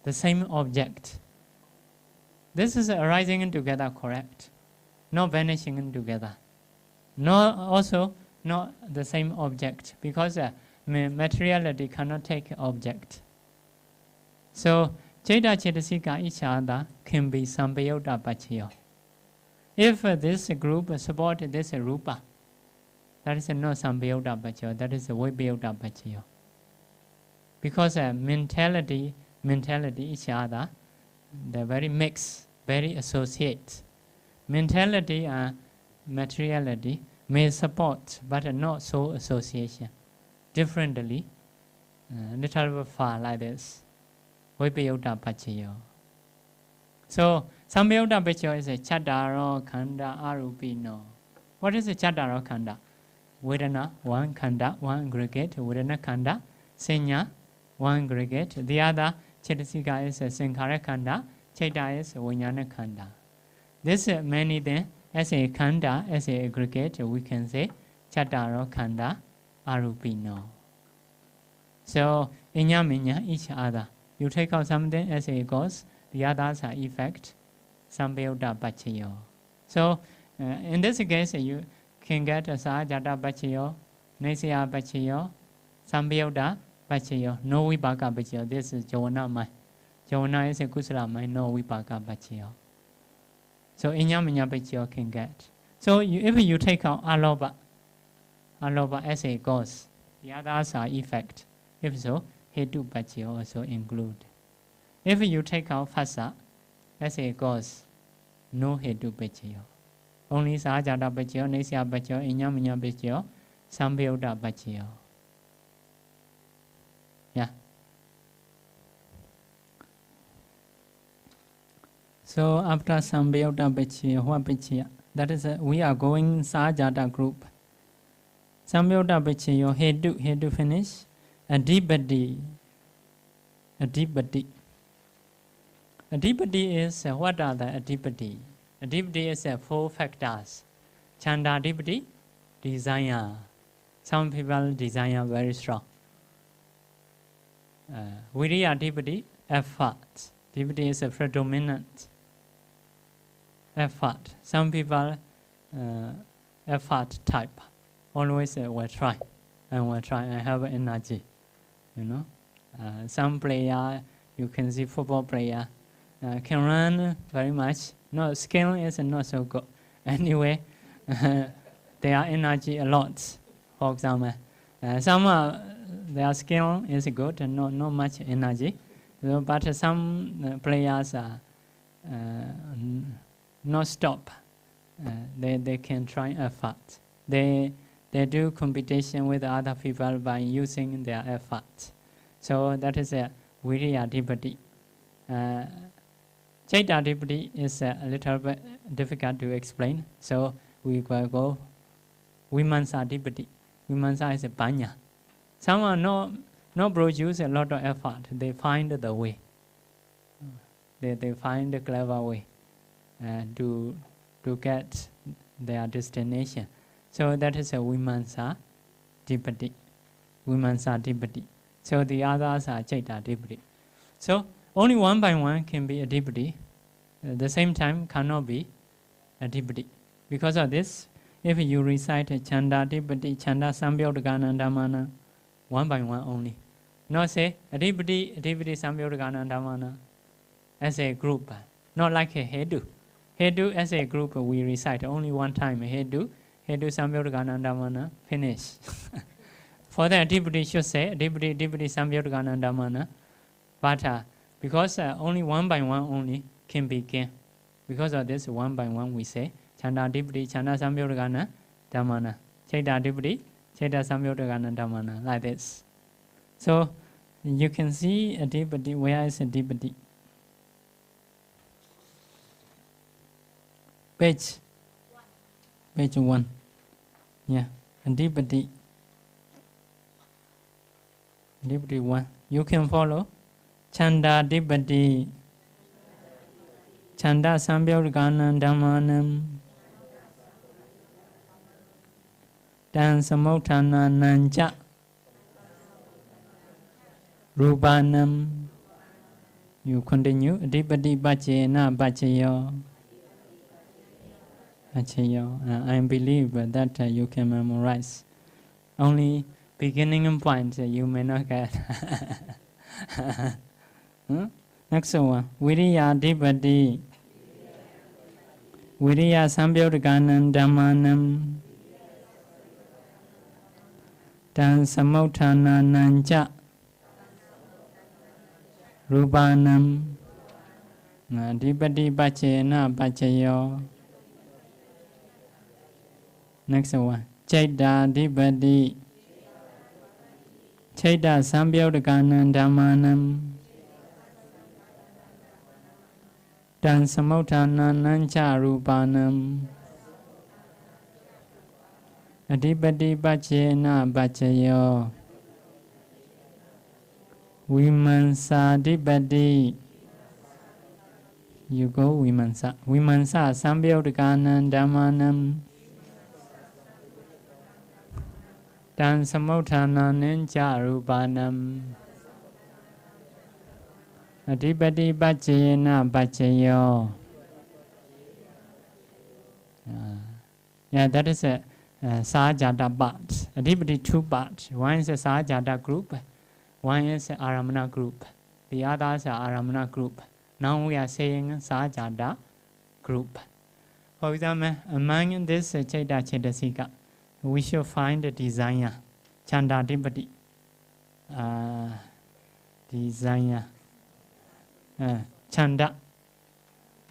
the same object. This is arising in together, correct? Not vanishing in together. Also not the same object, because materiality cannot take object. So, Cheta Chetasika each other can be Sambayota Pachiyo. If this group support this Rupa, that is no Sambayota Pachiyo, that is Vibhayota Pachiyo. Because mentality each other, they're very mixed, very associate. Mentality and materiality may support, but not so association. Differently, little bit far like this. Vibhayota Pachiyo. So, Sambayota Pachiyo is a Chadaro Khanda Arupino. What is a Chadaro Khanda? Vedana, one Khanda, one aggregate. Vedana Khanda, Senya, one aggregate. The other Chetasika is a Sankhara Khanda. Cheta is Vijnana Khanda. This many then, as a Khanda, as a aggregate, we can say Chadaro Khanda Arupino. So, inya each other. You take out something as a cause, the others are effect, Sambayota Pachiyo. So, in this case, you can get a Sajata Pachiyo, Nesya Pachiyo, Sambayota Pachiyo, no Vipaka Pachiyo. This is Jovana Mai. Jovana is a Kusala Mai, no Vipaka Pachiyo. So, inya Pachiyo can get. So, if you take out Aloba as a cause, the others are effect. If so, Hetu Pachiyo also include. If you take out Phasa as a cause, no Hetu Pachiyo. Only Sajata Pachiyo, Nesya Pachiyo, Inyaminya Pachiyo, Sambayota Pachiyo. Yeah. So after Sambayota Pachiyo, what Pachiyo? That is, we are going Sajata group. Sambayota Pachiyo, Hetu finish. Adhipati. Adhipati is, what are the Adhipati? Adhipati is 4 factors. Chanda Adhipati, desire. Some people desire very strong. Viriya Adhipati, effort. Adhipati is a predominant effort. Some people effort type. Always will try and have energy. You know, some player, you can see football player, can run very much. No, skill is not so good. Anyway, their energy a lot. For example, some their skill is good and not much energy. So, but some players are not stop. They can try effort. They do competition with other people by using their effort. So that is a Viriya Adhipati. Chaita Adhipati is a little bit difficult to explain. So we will go Vimansa Adhipati. Vimansa is a Panya. Some are not produce a lot of effort. They find the way. They find a clever way to get their destination. So that is a Vimansa Dipati. Vimansa Dipati. So the others are Chaita Dipati. So only one by one can be a Dipati. At the same time cannot be a Dipati. Because of this, if you recite a Chanda Dipati, Chanda Sambyodganandamana, one by one only. Not say Adipati, Sambyodganandamana as a group. Not like a Hedu. Hedu as a group we recite only one time. Hedu Sambyodganandamana, finish. For the Adipati should say Adipati Sambyodganandamana. But because only one by one only can begin. Because of this, one by one we say Chanda Adipati, Chanda Sambyodgana Dhammana. Chaita Adipati, Chaita Sambyodgana Dhammana. Like this. So you can see Adipati. Where is Adipati? Page 1. Yeah, Adipati. Adipati 1. You can follow. Chanda Adipati. Chanda Sambyodgana Dhammanam. Dan Samotana Nanja. Rupanam. You continue. Adipati Bachena Bachayo. I believe that you can memorize. Only beginning point you may not get. Next one. Viriya Adipati. Viriya Sambyodgana Dhammanam. Dan Samotana Nanja. Rupanam. Adipati Bachena Bachayo. Next one. Chaita Adipati. Chaita Sambyodgana Dhammanam. Dan Samotana Nancha Rupanam. Adipati Bachena Bachayo. Vimansa Adipati. You go Vimansa. Vimansa Sambyodgana Dhammanam. Dan Samotana Nancha Rupanam. Adipati Bachena Bachayo. Yeah, that is a Sajata part. Adipati 2 parts. One is a Sajata group. One is a Aramana group. The others are Aramana group. Now we are saying Sajata group. For example, among this Chaita Chetasika, we should find a designer. Chanda Adipati. Designer. Chanda.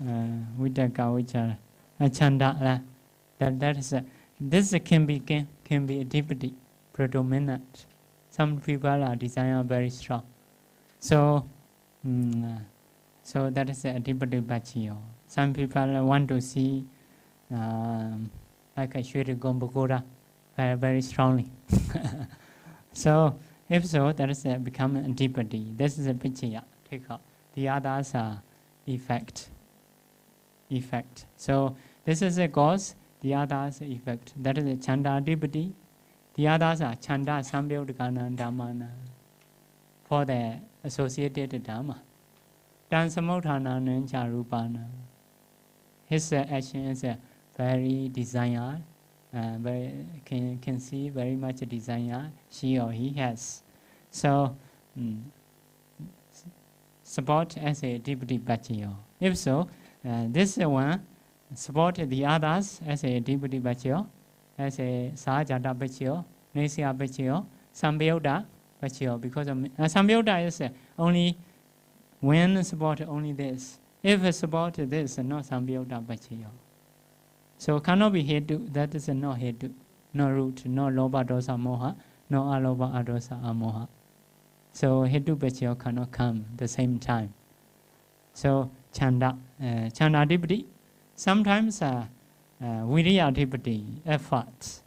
Vidaka Chanda. That is this can be Adipati, predominant. Some people are designer very strong. So so that is Adipati Bachiyo. Some people want to see like a Shweta Gombakura very strongly. So if so, that is become Adipati. This is a picture. Take out. The others are effect. So this is a cause, the others are effect. That is a Chanda Adipati. The others are Chanda Sambyodgana Dhammana for the associated Dhamma. Dan Samotana Nancha Rupana. His action is very desire, very can see very much desire she or he has. So support as a Adipati Bachiyo. If so, this one support the others as a Adipati Bachiyo, as a Sajata Bachiyo, Nesya Bachiyo, Sambyodha Bachiyo. Because Sambyodha is only when support only this. If support this, not Sambyodha Bachiyo. So cannot be Hedu, that is not Hedu, no root, no Loba Dosa Moha, no Aloba Adosa Amoha. So Hedu Bachiyo cannot come the same time. So Chanda Adipati, sometimes Viriya Adipati, effort.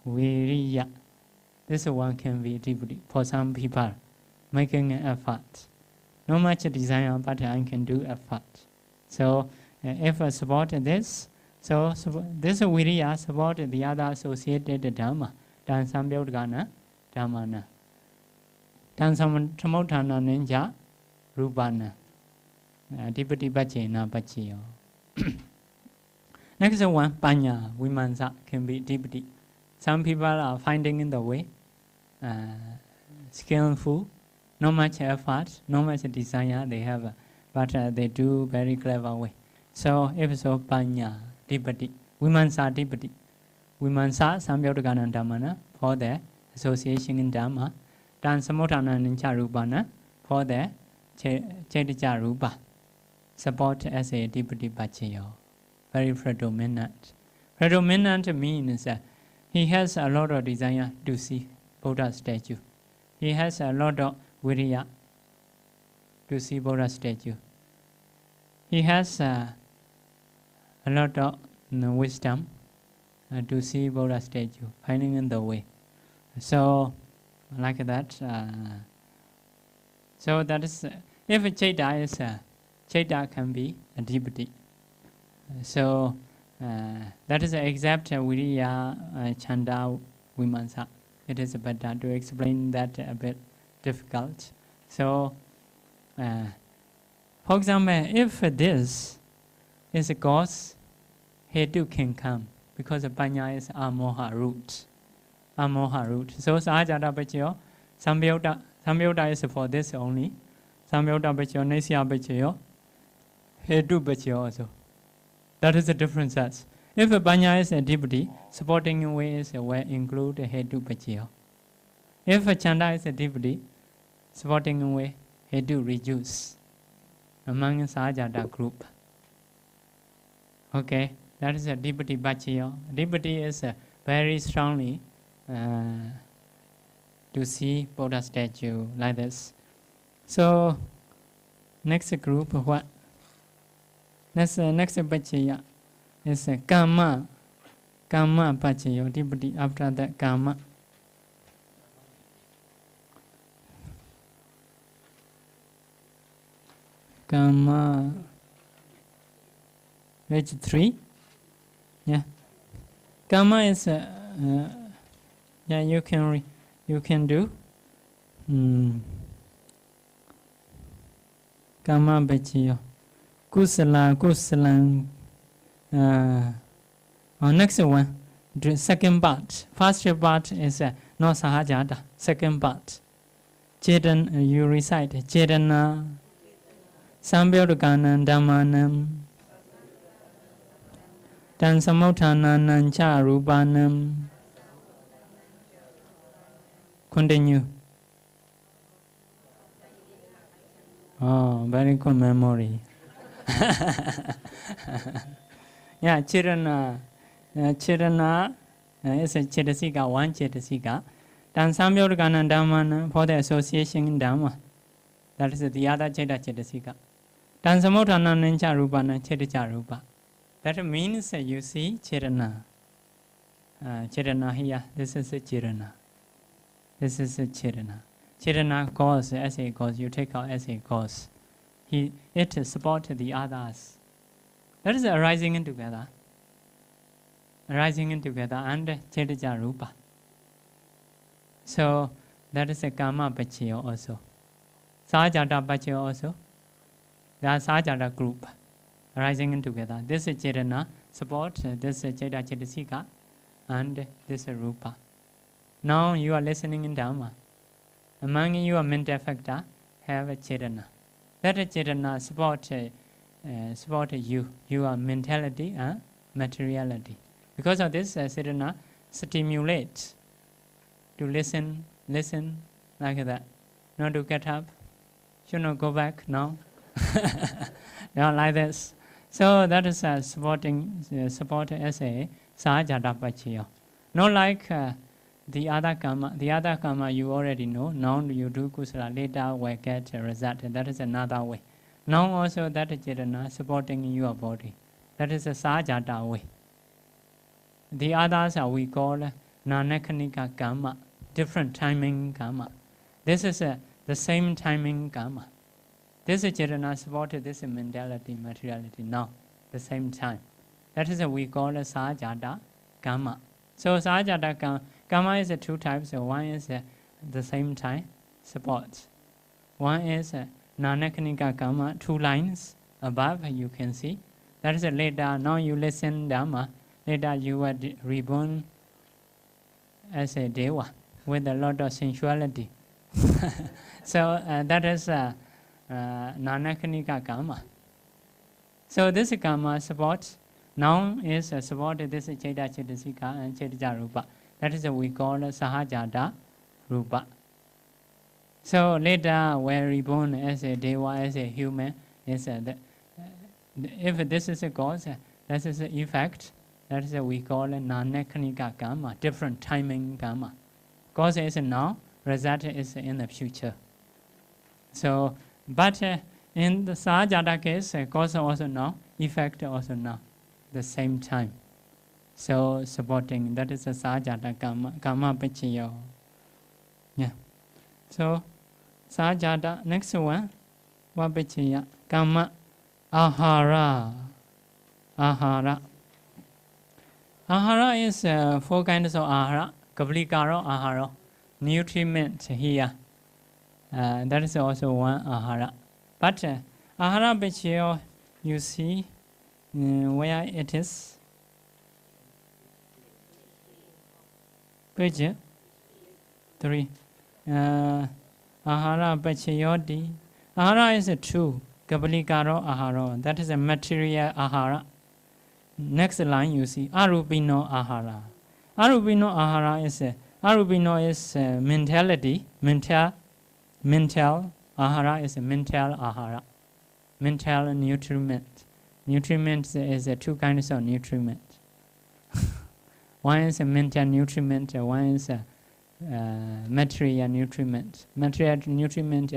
Viriya. This one can be Adipati for some people, making an effort. No much desire, but I can do effort. So if I support this, So this viriya support the other associated dhamma. Dan samyodgana dhammana. Dan samudhana ninja rupana. Dipati bhajena bhajiyo. Next one, panya, vimansa, can be dipati. Some people are finding in the way, skillful, not much effort, not much desire they have, but they do very clever way. So if so, panya, dipati, vimansa, dipati. Vimansa, samyodgana dhammana, for the association in dhamma. Dan samudhana ninja rupana, for the chetija rupa. Support as a dipati bhajiyo. Very predominant. Predominant means he has a lot of desire to see Buddha statue. He has a lot of viriya to see Buddha statue. He has a lot of wisdom to see Buddha statue, finding in the way. So, like that. So that is, if Chaita is, Chaita can be a dipati. So that is the exact viriya, chanda, vimansa. It is better to explain that a bit difficult. So, for example, if this is a cause, hetu can come because the panya is amoha root. Amoha root. So sahajata bhajiyo, samyota is for this only. Samyota bhajiyo, nesya bhajiyo, hetu bhajiyo also. That is the difference. If a panya is a dipati, supporting way is will include a hetu bhajiyo. If a chanda is a dipati, supporting way hetu reduce among sahajata group. Okay, that is a dipati bhajiyo. Dipati is very strongly to see Buddha statue like this. So next group, what? Next bhajiya is kama. Kama bhajiyo, dipati. After that, kama. Kama. Page 3. Yeah. Kama is yeah, you can do. Kama bhajiyo. Kusala, kusalang. Next one, the second part. First part is no sahajata. Second part. Chetan, you recite. Chetana, samyodgana dhammanam, dan samudhana nancha rupanam. Continue. Oh, very good memory. Yeah, Chirana is a Chetasika, one Chetasika. Dan Samyodgana Dhammana for the association in Dhamma. That is the other Chetasika. Dan Samudhana Nincha Rupana Chetija Rupa. That means you see Chirana. Chirana here, this is a Chirana. This is a Chirana. Chirana cause, as a cause, you take out as a cause. It supports the others. That is arising in together. Arising in together and Chetija Rupa. So that is a Kama Bhajiyo also. Sahajata Bhajiyo also. That is Sahajata group. Arising in together. This is Chetana support, this is Cheta Chetasika, and this is Rupa. Now you are listening in Dhamma. Among your mental factor have a Chetana. That Chetana support you, your mentality and materiality. Because of this, Chetana stimulates to listen like that. Not to get up, should not go back now. Not like this. So that is support as a Sahajata Bhajiyo. Not like the other karma. The other karma you already know. Now you do kusala, later will get a result. That is another way. Now also that is Chetana supporting your body. That is a Sahajata way. The others are we call Nanakanika karma, different timing karma. This is the same timing karma. This is Chetana supported this mentality, materiality now, the same time. That is we call a Sahajata Karma. So Sahajata Karma is two types. One is the same time support. One is Nanakanika Karma, 2 lines above you can see. That is later, now you listen Dhamma, later you were reborn as a Deva with a lot of sensuality. So that is Nanakanika Karma. So this karma supports, now is support this Cheda Chetasika and Chedja Rupa. That is we call Sahajata Rupa. So later we're reborn as a Deva, as a human. Is if this is a cause, that is the effect. That is we call Nanakanika Karma, different timing karma. Cause is now, result is in the future. So, but in the Sahajata case, cause also now, effect also now, the same time. So supporting, that is a Sahajata karma pachiyo. Yeah. So Sahajata, next one, what pachiya? Karma ahara. Ahara. Ahara is 4 kinds of ahara. Kablikaro ahara. Nutriment here. That is also one ahara. But ahara pachiyo, you see where it is. Page 3. Ahara Pachayoti. Ahara is 2. Kabalikaro Ahara. That is a material Ahara. Next line you see Arubino Ahara. Arubino Ahara is Arubino is mentality. Mental Ahara is a mental Ahara. Mental nutriment. Nutriment is 2 kinds of nutriment. One is a mental nutriment, one is material nutriment. Material nutriment,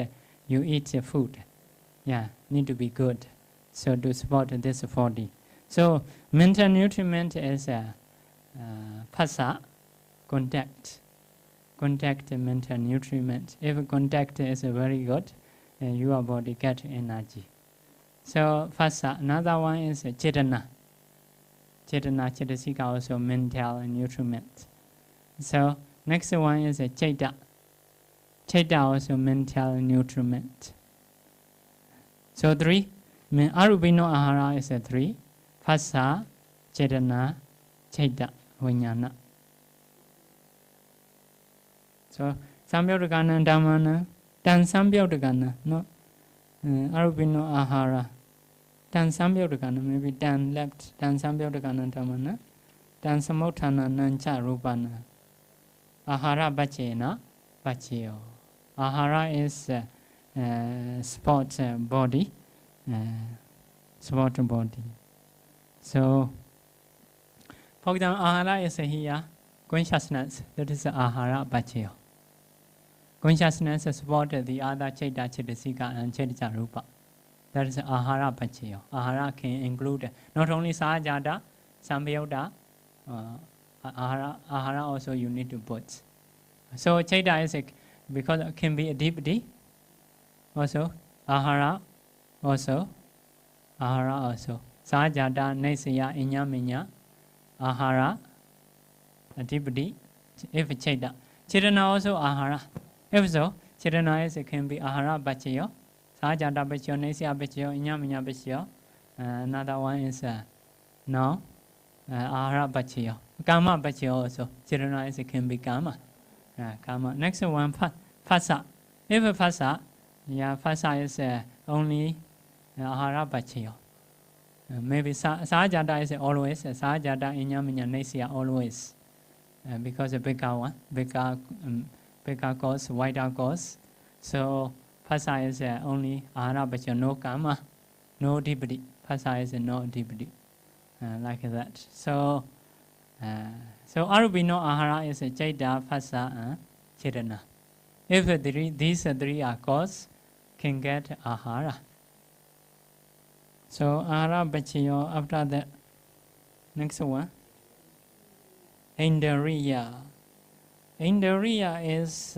you eat food. Yeah, need to be good. So to support this body. So mental nutriment is phasa, contact. Contact mental nutriment. If contact is very good, your body get energy. So phasa, another one is chetana. Chetana, Chetasika also mental nutriment. So next one is a Cheta. Cheta also mental nutriment. So 3. Arubino Ahara is 3. Phasa, Chetana, Cheta, Vijnana. So Sambyodagana Dhammana, Dan Sambyodagana, no? Arubino Ahara. Dan Sambyodagana, maybe Dan left, Dan Sambyodagana Dhammana, Dan Samotana Nancha Rupana. Ahara Bachena, Bachiyo. Ahara is sport body, sport body. So, for example, Ahara is here, consciousness, that is Ahara Bachiyo. Consciousness support the other Cheta, Chetasika and Chetja Rupa. That is Ahara Pachiyo. Ahara can include not only Sahajata, Sambyota, Ahara also you need to put. So Cheta is because it can be a deepity. Also Ahara also. Sahajata, Nesaya, Inyaminya, Ahara, a deepity. If Cheta. Chetana also Ahara. If so, Chetana is can be Ahara Pachiyo. Sahajata Pachiyo, Nesya Pachiyo, Inyaminya Pachiyo. Another one is no Ahara Pachiyo. Karma Pachiyo also. Chetana is can be Karma. Karma. Next one, Phasa. If Phasa, Phasa is only Ahara Pachiyo. Maybe Sahajata is always, Sahajata Inyaminya Nesya always. Because a bigger one, bigger cause, wider cause. So Phasa is only Ahara Pachiyo, no Karma, no deepity. Phasa is no deepity. Like that. So Arubino Ahara is Cheta, Phasa, and Chetana. If these 3 are cause, can get Ahara. So Ahara Pachiyo, after that, next one. Indriya. Indriya is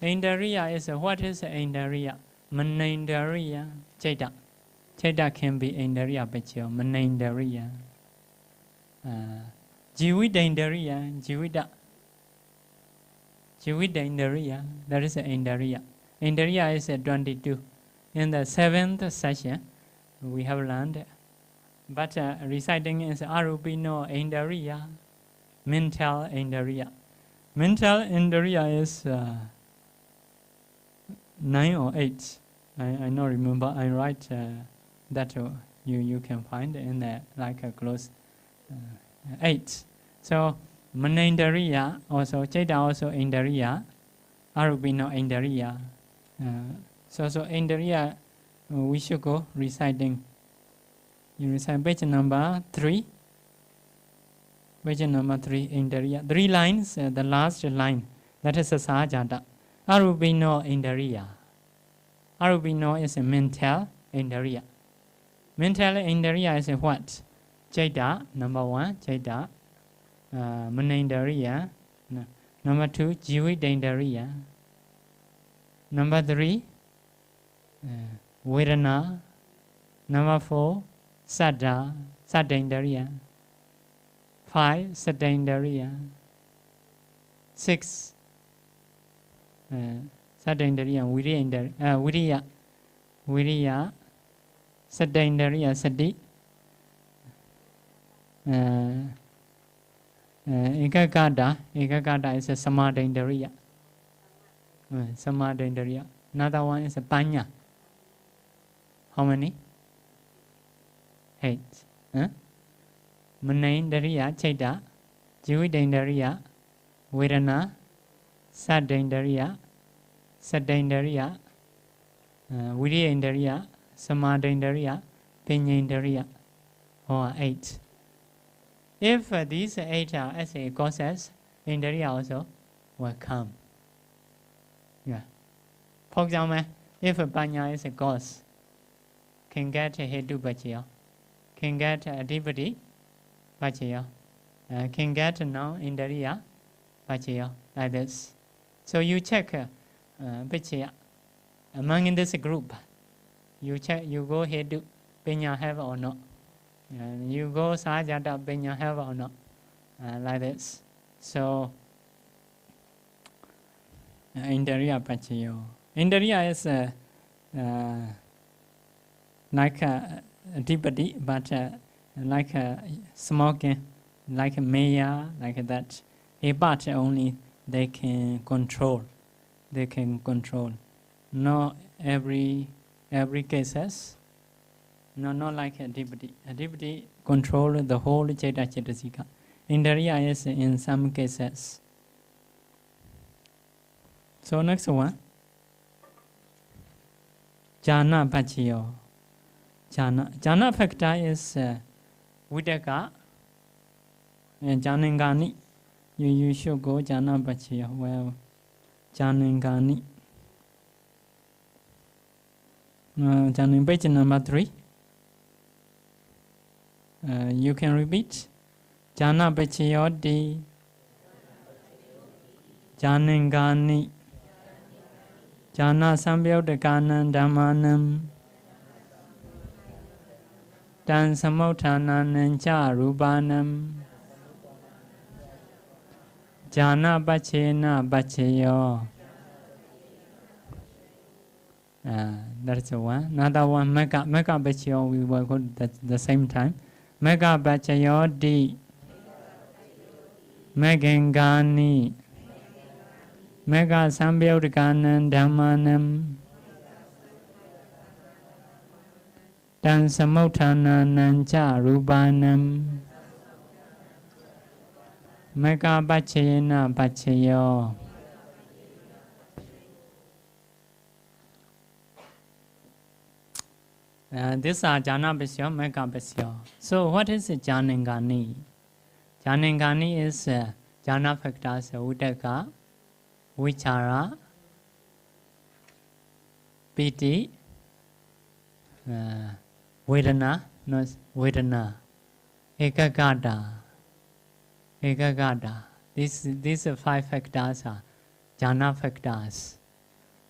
Indriya is what is Indriya? Manindriya, Cheta. Chaita can be Indriya Pachayo, Manindriya. Jivita Indriya, Jivita Indriya, that is Indriya. Indriya is 22. In the 7th session, we have learned, but reciting is Arupino Indriya, mental Indriya. Mental Indriya is 9 or 8. I don't remember. I write that you can find in there like a close 8. So Manindriya also, Chaita also Indriya, Arupino Indriya. So Indriya, we should go reciting. You recite page number 3. Page number 3, Indriya. 3 lines, the last line, that is a Sahajata. Arupino Indriya. Arupino is a mental Indriya. Mental Indriya is a what? Chaita, number 1, Chaita. Manindriya. Number 2, Jivita Indriya. Number 3, Vedana. Number 4, Saddha, Saddha 5, Saddha 6, Saddha Viriya, Saddha Sati, Ekagata is a Samadha Samadha. Another one is a Panya. How many? 8. Manindriya, Chaita, Jivita, Vedana, Saddha, Saddha, Viriya, Samadha, Panya, or 8. If these 8 are as a causes, Indriya also will come. Yeah. For example, if Panya is a cause, can get a Hetu Pachayo, can get a Adipati Pachayo, can get now Indriya Pachayo, like this. So you check Pachayo among in this group. You check, you go Hetu, Panya have or not. You go Sahajata, Panya have or not. Like this. So Indriya Pachayo. Indriya is like a Adipati, but like a smoking, like a mayor, like that. A part only they can control. They can control. Not every cases. No, not like a Adipati. Adipati control the whole Chaita Chaitasika. Indriya is in some cases. So next one. Jhana Pachayo. Jhana factor is Vidaka and Janangani. You should go Jhana Pachayo. Well, Janangani. Jhana page number 3. You can repeat. Jhana Pachayo di Janangani. Jhana Sambhyodakanan Dhammanam Tan Samothananam Cha Rupanam Jhana Pachena Pachayo. That's the one. Another one, Mega Pachayo, we will go at the same time. Mega Pachayo di Megangani Mega Sambhyodakanan Dhammanam Tan Samothananam Cha Rupanam Mega Pachena Pachayo. These are Jhana Pachayo, Mega Pachayo. So what is Janangani? Janangani is Jhana factors Udaka, Vichara, Piti, Vedana, no, Vedana, Ekagata. These 5 factors are Jhana factors.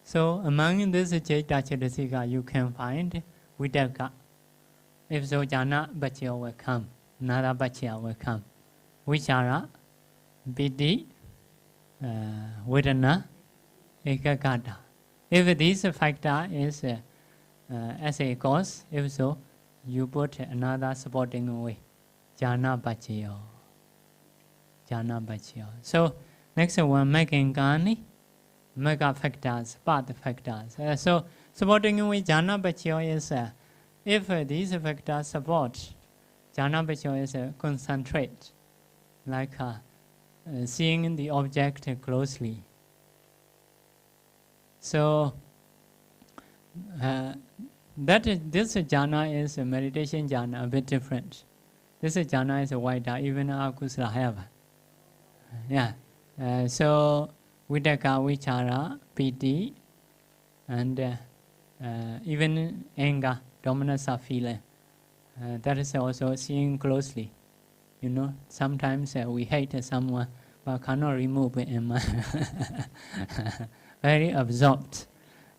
So among these Chaita Chaitasika you can find Vidaka. If so, jhana bhajya will come. Nada bhajya will come. Vichara, piti, vedana, ekagata. If this factor is as a cause, if so, you put another supporting way. Jhana bhajya. Jhana bhajya. So, next one, making gani. Mega factors, path factors. So, supporting with jhana bhajya is if these factors support, jhana bhajya is concentrate, like seeing the object closely. So, this jhana is a meditation jhana, a bit different. This jhana is wider, even akusala have. Yeah. So, Vidaka, Vichara, Piti, and even anger, dominance of feeling. That is also seeing closely. You know, sometimes we hate someone, but cannot remove it in mind. Very absorbed.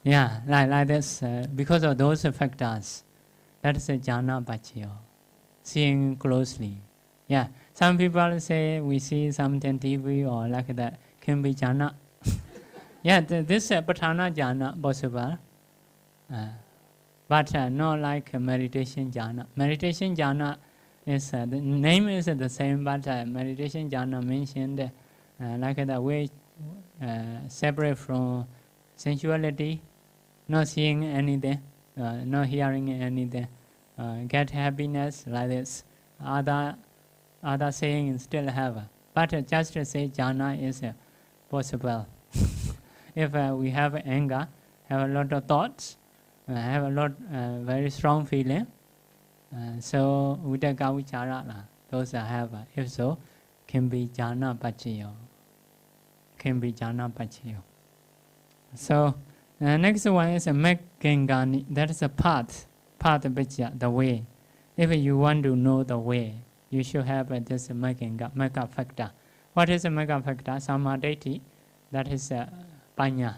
Yeah, like this. Because of those factors, that is a jhana bhajya, seeing closely. Yeah, some people say we see something TV or like that. Can be jhana. Yeah, this Patthana jhana possible, but not like meditation jhana. Meditation jhana is the name is the same, but meditation jhana mentioned like that way separate from sensuality, not seeing anything, not hearing anything, get happiness like this. Other saying still have, but just to say jhana is possible. If we have anger, have a lot of thoughts, have a lot very strong feeling, so vidaka vichara, those have. If so, can be jhana bhajya. Can be jhana bhajya. So next one is a mekkengani. That is a path bhajya, the way. If you want to know the way, you should have this mekka factor. What is a mekka factor? Samadhi. That is panya.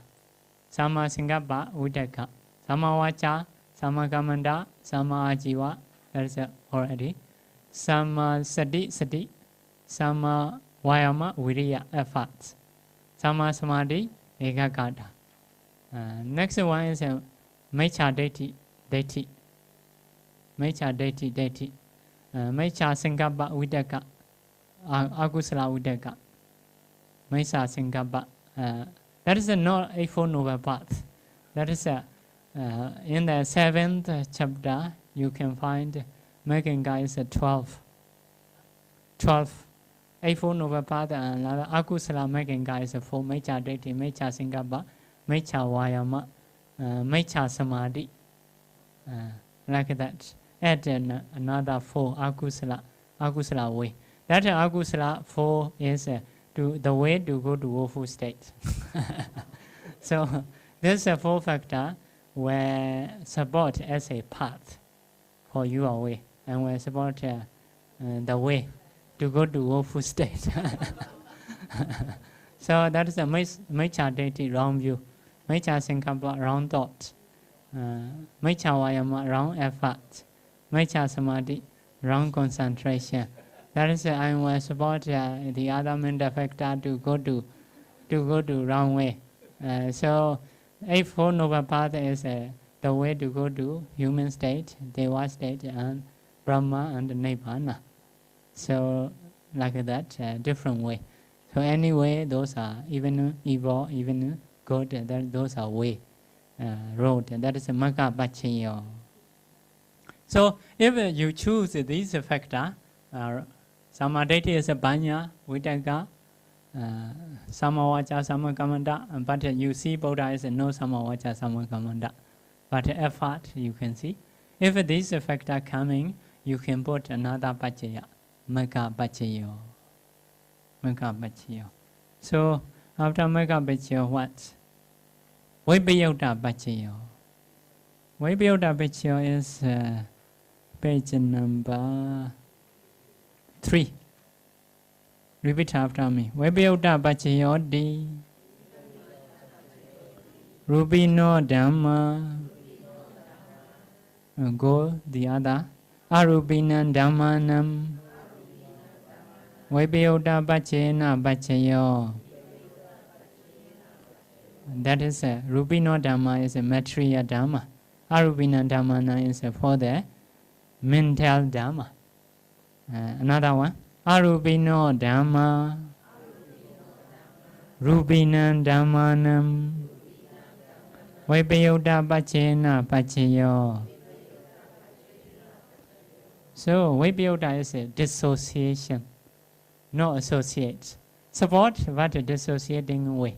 Sama singappa vidaka. Sama vacha, sama kamanda, sama ajiva. That is already. Sama sati, sama vayama, viriya, effort. Sama samadhi, ekagata. Next one is mecha deiti. Mecha deiti. Mecha singappa vidaka. Akusala vidaka. Mecha singappa. That is not a Eightfold Noble Path. That is in the 7th chapter, you can find Meganga is 12. 12. Eightfold Noble Path and Akusala Meganga is 4. Mecha Deiti, Mecha Singappa, Mecha Vayama, Mecha Samadhi. Like that. Add another 4 Akusala way. That Akusala 4 is the way to go to woeful state. So this 4 factor will support as a path for your way, and will support the way to go to woeful state. So that is a mecha deiti, wrong view. Mecha sankappa, wrong thought. Mecha vayama, wrong effort. Mecha samadhi, wrong concentration. That is I will support the other mental factor to go to wrong way. So Eightfold Noble Path is the way to go to human state, Deva state, and Brahma and Nibbana. So like that, different way. So anyway, those are even evil, even good. Those are way, road. That is a magga bhajya. So if you choose these factor, samadhi is a banya, vitaka, samavacha, samakamanda, but you see Buddha is no samavacha, samakamanda. But effort you can see. If these factors are coming, you can put another bhajya, magga bhajya. Magga bhajya. So after magga bhajya, what? Vipayutta bhajya. Vipayutta bhajya is page number 3. Repeat after me. Vipayutta bhajya di Rubino Dhamma. Go the other. Arubinam Dhammanam Vibhyota Bachena Bachayo. That is a Rubino Dhamma is a material Dhamma. Arubina Dhammana is for the mental Dhamma. Another one. Arubino Dhamma Rubinam Dhammanam Vibhyota Bachena Bachayo. So Vibhyota is a dissociation, no associate. Support but a dissociating way.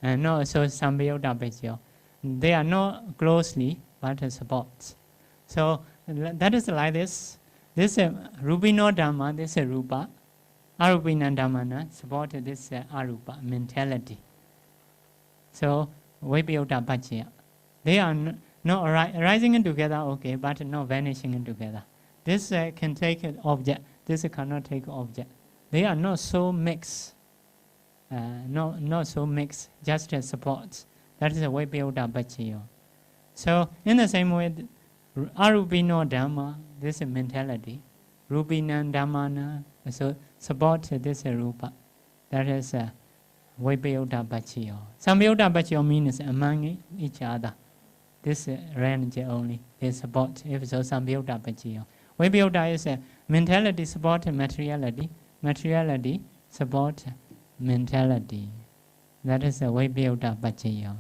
And no Sambhyota Bachyo. They are not closely but support. So that is like this. This Rubino Dhamma, this is Rupa. Arubina Dhammana support this Arupa, mentality. So Vibhyota Bachya. They are not arising together, okay, but not vanishing together. This can take an object, this cannot take object. They are not so mixed. Not so mixed, just as supports. That is a Vibhyota Bachya. So in the same way, Arubino Dhamma, this is mentality. Rubina Dhammana, so support this Rupa. That is Vibhyota Bachya. Sambhyota Bachya means among each other. This range only, they support, if so, Sambhyota Bachya. Vibhyota is a mentality support materiality. Materiality support mentality. That is a Vibhyota Bachya.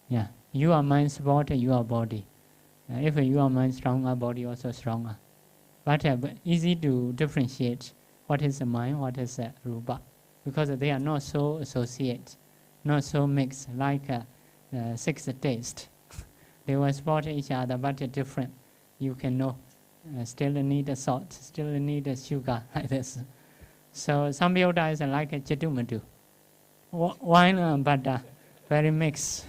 Yeah, your mind support your body. If your mind stronger, body also stronger. But easy to differentiate what is the mind, what is the Rupa. Because they are not so associate, not so mixed like six taste. They will support each other but different. You can know, still need a salt, still need a sugar like this. So Sambhyota is like a chitumatu. Wine but very mixed.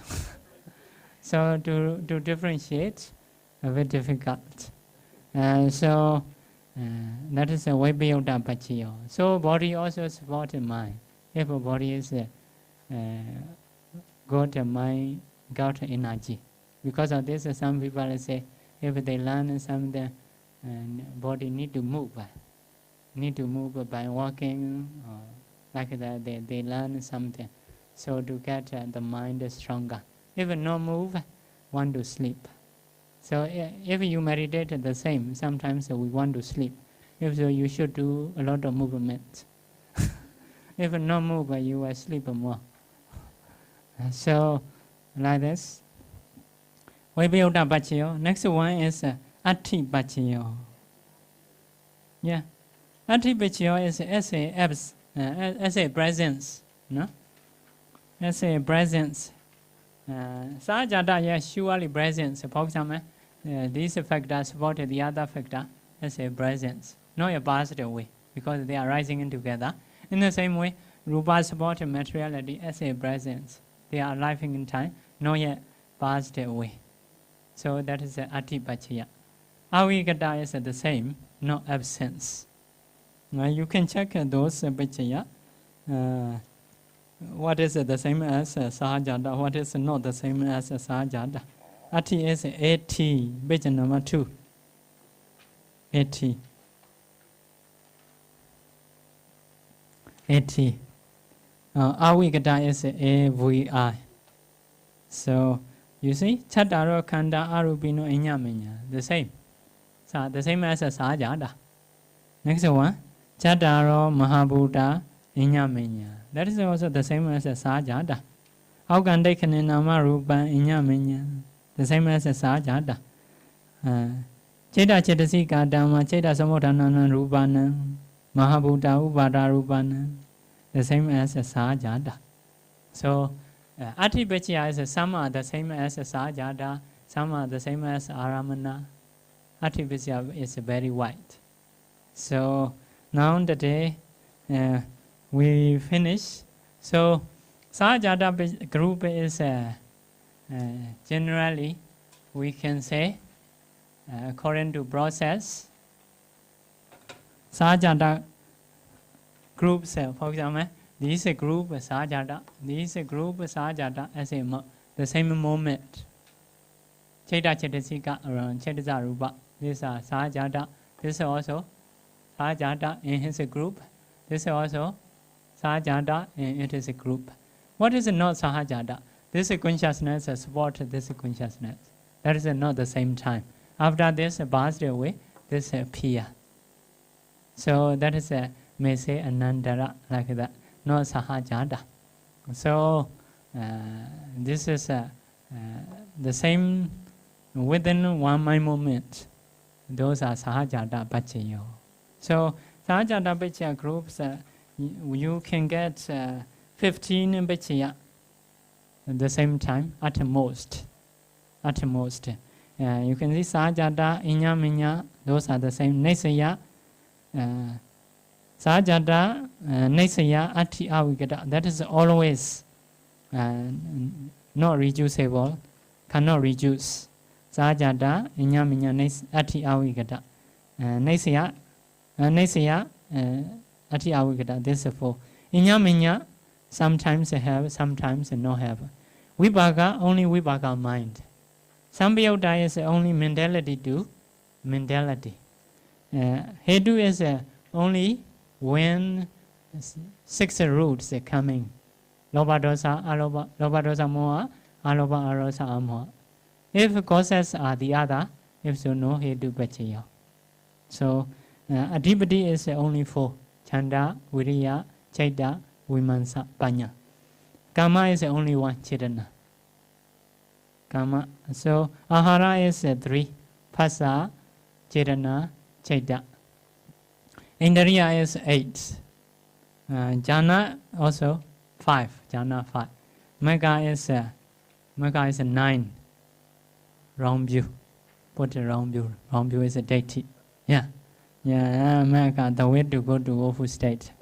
So to differentiate, a bit difficult. So that is a Vibhyota Bachya. So body also supports mind. If a body is got mind, got energy. Because of this, some people say if they learn something, body need to move. Need to move by walking, or like that. They learn something. So to get the mind stronger. If no move, want to sleep. So if you meditate the same, sometimes we want to sleep. If so, you should do a lot of movement. If no move, you will sleep more. So like this. Vibhyota Bachya. Next one is Ati Bachya. Yeah. Ati Bachya is as a presence. No? As a presence. Sajata, yes, surely presence. For example, this factor support the other factor as a presence. Not a positive way, because they are rising together. In the same way, Rupa support materiality as a presence. They are arriving in time, not yet positive way. So that is the Ati Bachya. Avigata is the same, no absence. Now you can check those Bachya. What is the same as Sahajata? What is not the same as Sahajata? Ati is 80, Bachya number 2. 80. 80. Avigata is AVI. So you see, Chataro Kanda Arubino Inyamenya, the same. So the same as Sahajata. Next one, Chataro Mahabhuta Inyamenya. That is also the same as Sahajata. Aukande Kanenama Rupa Inyamenya. The same as Sahajata. Cheta Chetasika Dhamma Cheta Samotana Rupana Mahabhuta Upada Rupana. The same as Sahajata. So Ati Bachya is some are the same as Sahajata, some are the same as Aramana. Ati Bachya is very wide. So now today we finish. So Sahajata group is generally we can say according to process. Sahajata groups, for example, this group Sahajata, this group Sahajata as the same moment. Cheta Chetasika around Chetasa Rupa, These are Sahajata. This is also Sahajata in his group. This is also Sahajata in it is a group. What is not Sahajata? This consciousness supports this consciousness. That is not the same time. After this passed away, this appear. So that is may say Anandara like that, not Sahajata. So this is the same within one mind moment. Those are Sahajata Pachayo. So Sahajata Pachaya groups, you can get 15 Pachaya at the same time at most. At most. You can see Sahajata, Inya Minya, those are the same. Nesaya, Sahajata, Nesaya, Ati Avigata. That is always not reducible, cannot reduce. Sahajata, Inya Minya, Ati Avigata. Nesaya, Ati Avigata. This is for Inya Minya, sometimes have, sometimes not have. Vibhaga, only Vibhaga mind. Sambhayutta is only mentality to mentality. Hedu is only when 6 roots are coming. Loba dosa, aloba, loba dosa moha, aloba arosa amoha. If causes are the other, if so, no hedu pachaya. So, adhipati is only 4. Chanda, viriya, chaita, vimansa, panya. Kama is only 1, chedana. Kama. So ahara is 3. Phasa, chedana, chaita. Indriya is 8. Jhana also 5. Jhana 5. Magga is 9. Round view. Put a round view. Round view is a deity. Yeah. Yeah, Magga, the way to go to awful state.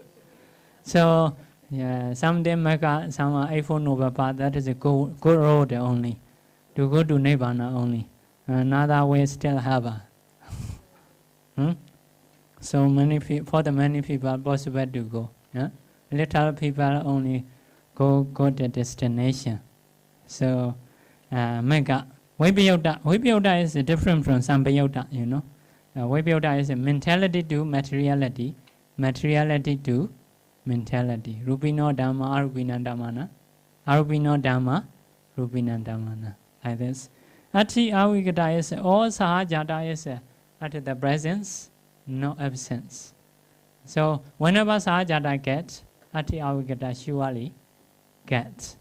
So yeah, someday Magga, some are iPhone over path, that is a good road only. To go to Nibbana only. Another way still have. So many people, for the many people, possible to go. Yeah? Little people only go to destination. So Magga, Vibhayutta is different from Sambhayutta, you know. Vibhayutta is a mentality to materiality, materiality to mentality. Rupino Dhamma, Arupina Dhammana, Arupino Dhamma, Rupina Dhammana. Like this. Ati Avigata is all Sahajata is at the presence, no absence. So whenever Sahajata gets, Ati Avigata surely gets.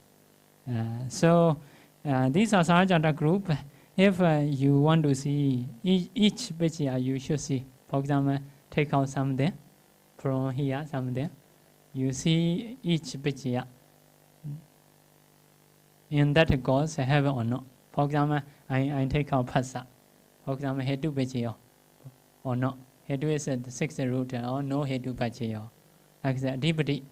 So these are Sahajata group. If you want to see each Pachaya, you should see. For example, take out something from here, something. You see each Pachaya. In that goes heaven or not. For example, I take out Phasa. For example, Hetu Pachaya or not. Hetu is the 6th root or no Hetu Pachaya. Like that. Dipati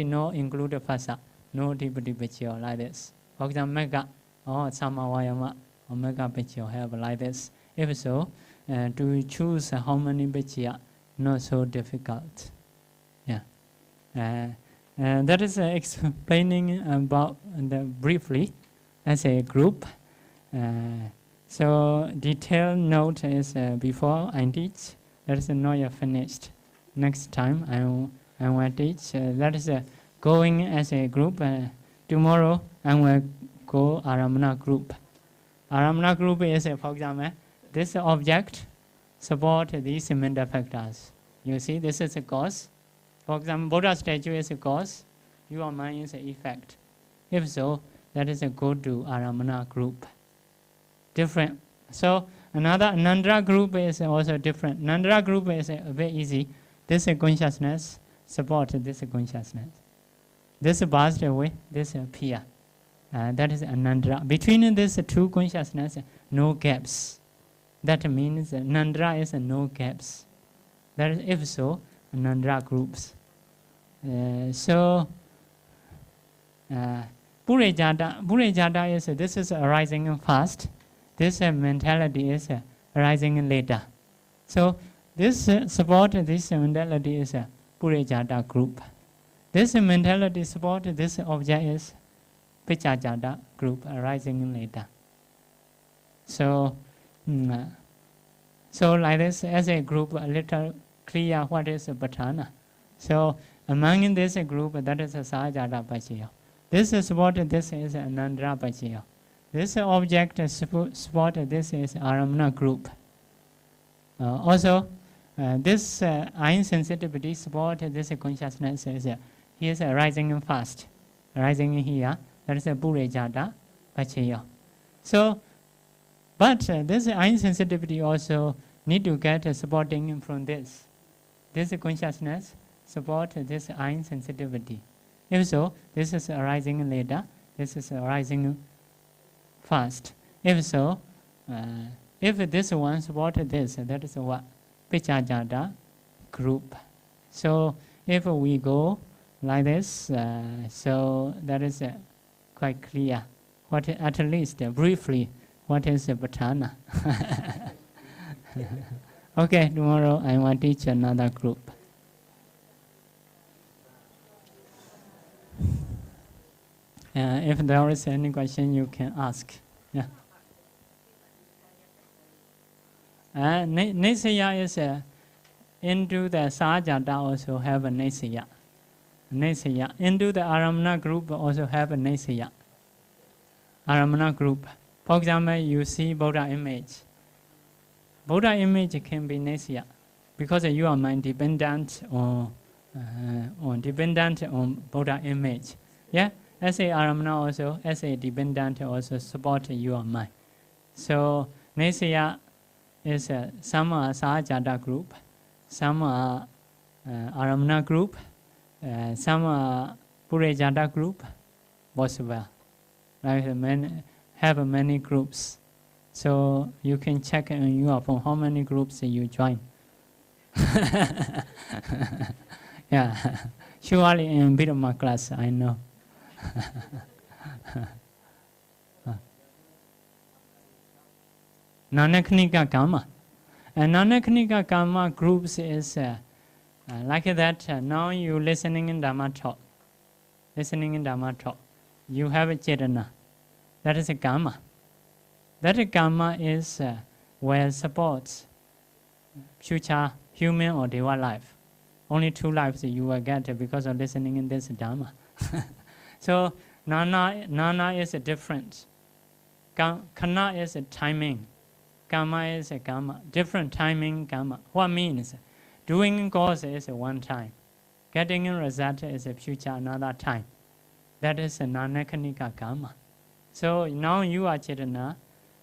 no include Phasa. No Dipati Pachaya like this. For example, Magga or Samavayama or Magga Pachaya have like this. If so, to choose how many Pachaya, not so difficult. Yeah. That is explaining about briefly as a group. So detailed note is before I teach. That is not yet finished. Next time I will teach. That is going as a group. Tomorrow I will go Aramana group. Aramana group is, for example, this object support these mental factors. You see, this is a cause. For example, Buddha statue is a cause, your mind is an effect. If so, that is a go to Aramana group. Different. So another Nandra group is also different. Nandra group is very easy. This consciousness support this consciousness. This passed away, this appear. That is Nandra. Between these 2 consciousness, no gaps. That means Nandra is no gaps. That is, if so, Nandra groups. So Purejata is, this is arising fast. This mentality is arising later. So this support this mentality is a Purejata group. This mentality support this object is Pichajata group arising later. So So like this, as a group, a little clear what is a Patthana. So among this group, that is a Sahajata Pachiya. This is what this is Anandra Pachiya. This object support this is Aramana group. Also, this iron sensitivity support this consciousness is he is rising fast, rising here. That is a Purejata Pachiya. So, but this iron sensitivity also need to get supporting from this. This consciousness support this iron sensitivity. If so, this is arising later. This is arising fast. If so, if this one support this, that is what Pichajada group. So if we go like this, so that is quite clear. What at least briefly, what is Patthana? Okay, tomorrow I want to teach another group. If there is any question, you can ask. Yeah. Nisaya is into the Sahajata also have a Nisaya. Nisaya. Into the Aramana group also have a Nisaya. Aramana group. For example, you see Buddha image. Buddha image can be Nisaya because you are mind dependent on Buddha image. Yeah. As a Aramana also, as a dependent also support your mind. So Nisaya is some are Sahajata group, some are Aramana group, some are Purejata group, possible. Like have many groups. So you can check on your phone how many groups you join. Yeah, surely in Abhidhamma class I know. Nanaknika Karma. And Nanaknika Karma groups is like that. Now you listening in Dhamma talk. Listening in Dhamma talk. You have a Chetana. That is a Karma. That Karma is where supports future human or Deva life. Only 2 lives you will get because of listening in this Dhamma. So Nana is a different. Kana is a timing. Karma is a karma. Different timing karma. What means? Doing cause is a one time. Getting a result is a future another time. That is a nanakanika karma. So now you are Chetana,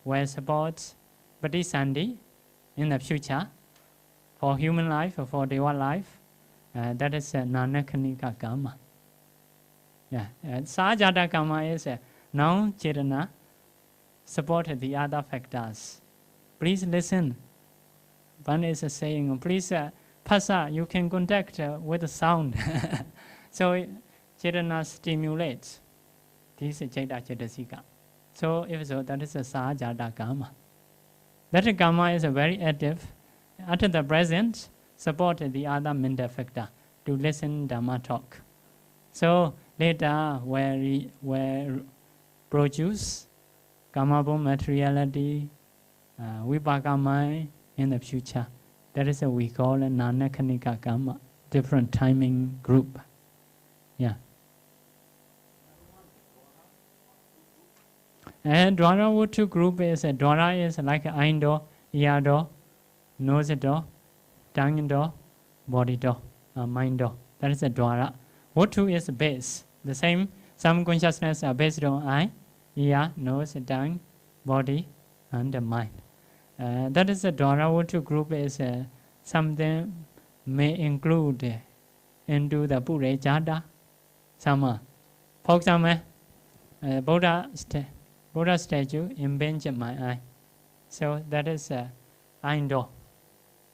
where supports Patisandhi in the future for human life or for Deva life. That is a nanakanika karma. Yeah, Sahajata karma is now Chetana support the other factors. Please listen. One is saying, please, Pasa, you can contact with the sound. So Chetana stimulates this Jeta Chetasika. So if so, that is a Sahajata karma. That karma is very active. At the present, support the other mental factor to listen Dhamma talk. So later, where produce karma-born materiality, vipaka mind in the future. That is what we call a nanakanika karma, different timing group. Yeah. And Dwara Vutu group is Dwara is like eye door, ear door, nose door, tongue door, body door, mind door. That is a Dwara. Vutu is base. The same, some consciousness are based on eye, ear, nose, tongue, body, and the mind. That is the Dwara Vutu group is something may include into the Purejata Sama. For example, Buddha statue impinged my eye. So that is eye door.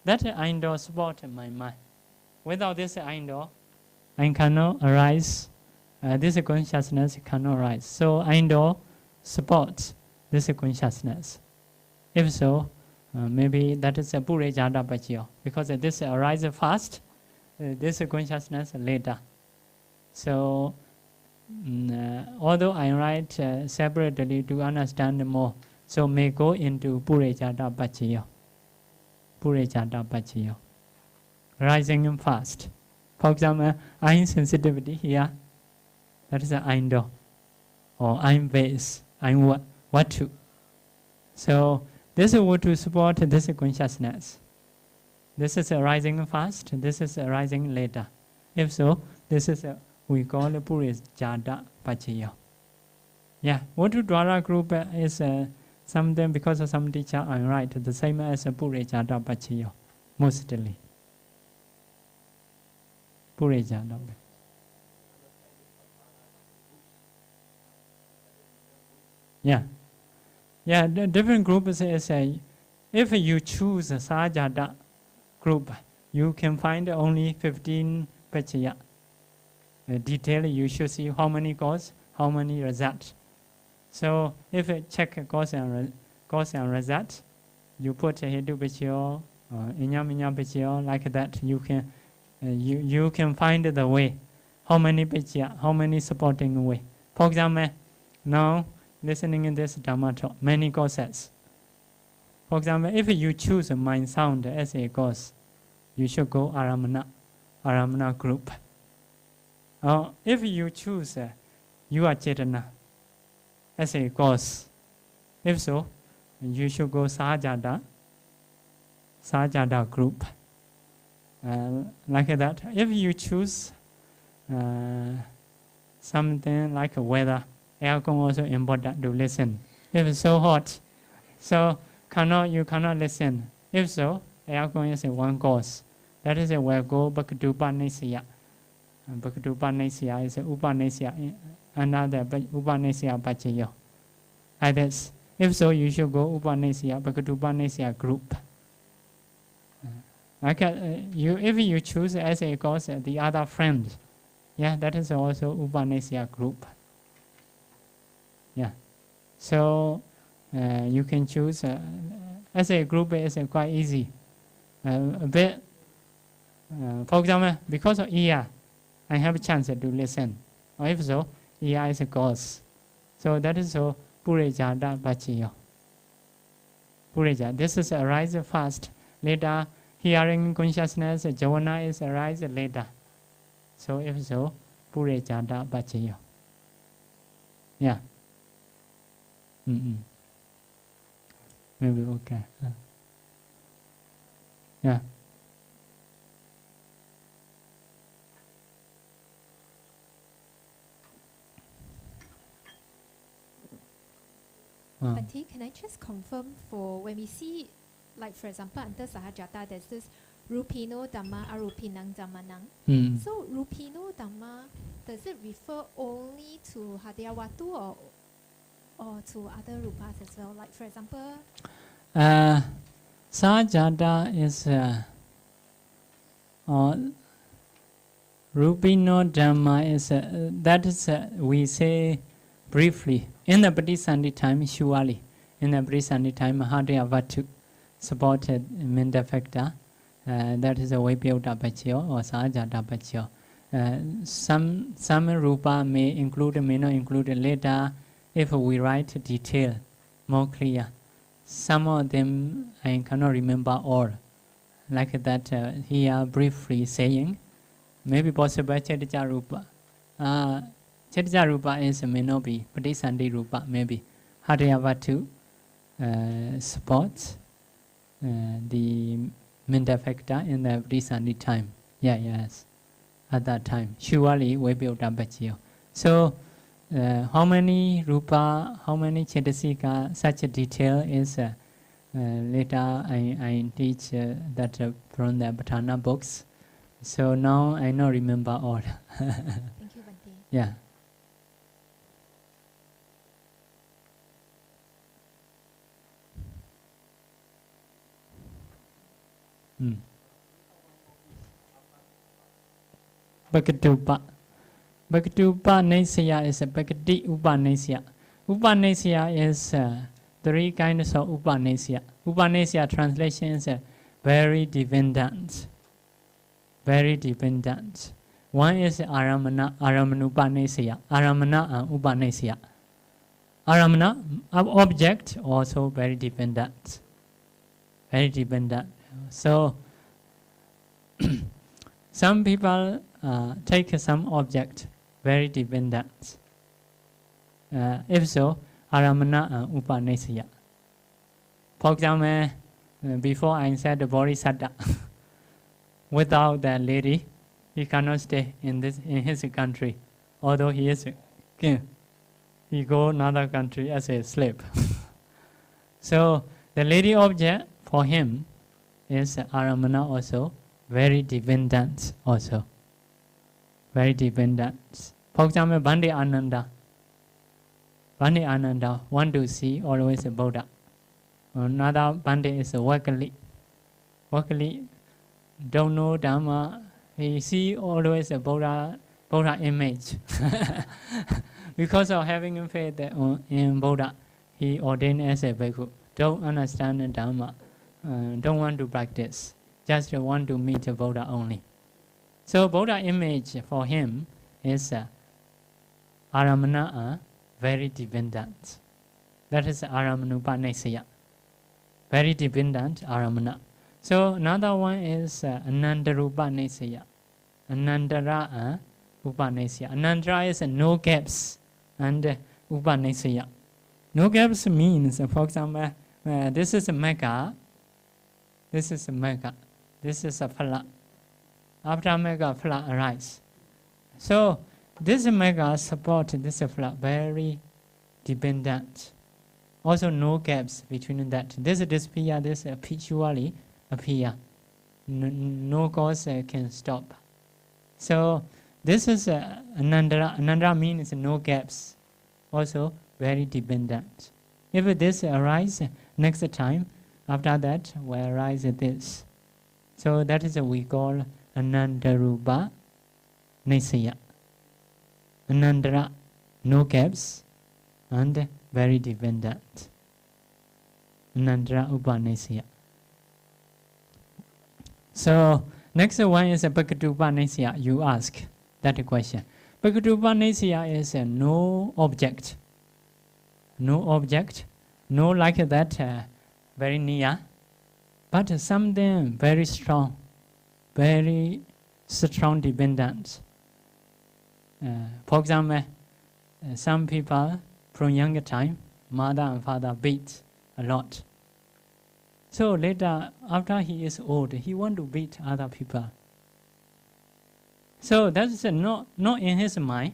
That eye door supports my mind. Without this eye door, I cannot arise. This consciousness cannot arise. So eye door supports this consciousness. If so, maybe that is a Purejata Pachiya, because this arises fast, this consciousness later. So, although I write separately to understand more, so may go into Purejata Pachiya. Purejata Pachayo. Rising and fast. For example, eye sensitivity here, that is an indo, or eye base, eye what to. So this is what to support this consciousness. This is arising fast, this is arising later. If so, this is we call Purejata Pachayo. Yeah, what to Dwara group is something because of some teacher I'm right, the same as Purejata Pachayo, mostly. Purejata. Yeah. Yeah, the different groups is if you choose a Sajata group, you can find only 15 Pachaya. Detail, you should see how many cause, how many results. So if you check cause and result, you put a Hedu Pachayo, Inyaminya Pachayo, like that, you can you can find the way, how many Pachaya, how many supporting way. For example, now listening in this Dhamma talk, many causes. For example, if you choose mind sound as a cause, you should go Aramana group. If you choose your Chetana as a cause, if so, you should go Sajada group. Like that. If you choose something like weather, aircon also important to listen. If it's so hot, so you cannot listen. If so, aircon is one cause. That is where go Bhakdupa Nesya. Bhakdupa Nesya is Upanesya, another Upanesya Pachayo. Like this. If so, you should go Upanesya, Bhakdupa Nesya group. Like if you choose as a cause the other friend, yeah, that is also Upanesya group. Yeah, so you can choose as a group is quite easy. A bit, for example, because of ear, I have a chance to listen. Or if so, ear is a cause. So that is so Purejata Pachayo. Pureja, this is arise fast. Later, hearing consciousness, jhana is arise later. So if so, Purejata Pachayo. Yeah. Maybe okay. Yeah. Bhante, can I just confirm for when we see, like for example, under Sahajata, there's this Rupino Dhamma, Arupinang Dhammanang. So Rupino Dhamma, does it refer only to Hadiyawatu or to other rupas as well? Like for example, Sajata is Rupino Dhamma is that is we say briefly in the Patisandhi time, surely in the Patisandhi time, Hadiyawatu supported mental factor. That is a Vaipyota Pachayo or Sajata Pachayo. Some rupa may include, may not include later if we write detail more clear. Some of them I cannot remember all. Like that here briefly saying, maybe possible Chetija Rupa. Chetija Rupa may not be, Patisandhi Rupa maybe. Hadiyavatu supports the mental factor in the Patisandhi time. Yeah, yes. At that time, surely we built up Pachayo. So, how many rupa, how many chetasika, such a detail is later I teach that from the Patthana books. So now I don't remember all. Thank you, Bhante. Yeah. Bhakatupa. Bhakatupa Nesya is a Bhakati Upanesya. Upanesya is three kinds of Upanesya. Upanesya translation is very dependent. Very dependent. One is Aramana, Aramanupanesya. Aramana and Upanesya. Aramana, object, also very dependent. Very dependent. So some people take some object very dependent. If so, aramana and upanisya. For example, before I said the bodhisattva, without that lady, he cannot stay in his country, although he is a king. He go another country as a slave. So the lady object for him is aramana also, very dependent also. Very dependent. For example, Bhante Ananda. Bhante Ananda want to see always a Buddha. Another Bhante is a Wakali. Wakali don't know Dhamma. He see always a Buddha image. Because of having faith in Buddha, he ordained as a bhikkhu. Don't understand the Dhamma. Don't want to practice. Just want to meet the Buddha only. So Buddha image for him is aramana, very dependent. That is aramanupanisya. Very dependent aramana. So another one is anandarupanisya. Anandara upanisya. Anandara is no gaps and upanisya. No gaps means, for example, this is a mega. This is a mega. This is a phala. After mega, phala arise. So this mega support this phala very dependent. Also no gaps between that. This disappear, this surely appear. No cause can stop. So this is anandara. Anandara means no gaps. Also very dependent. If this arises next time, after that will arise this. So that is we call anandarupa nisaya. Anandara, no gaps and very dependent. Anandara upanisya. So next one is a Bhakti-upanisya. You ask that question. Bhakti-upanisya is no object. No object, no like that very near, but something very strong dependent. For example, some people from younger time, mother and father beat a lot. So later, after he is old, he want to beat other people. So that's not in his mind,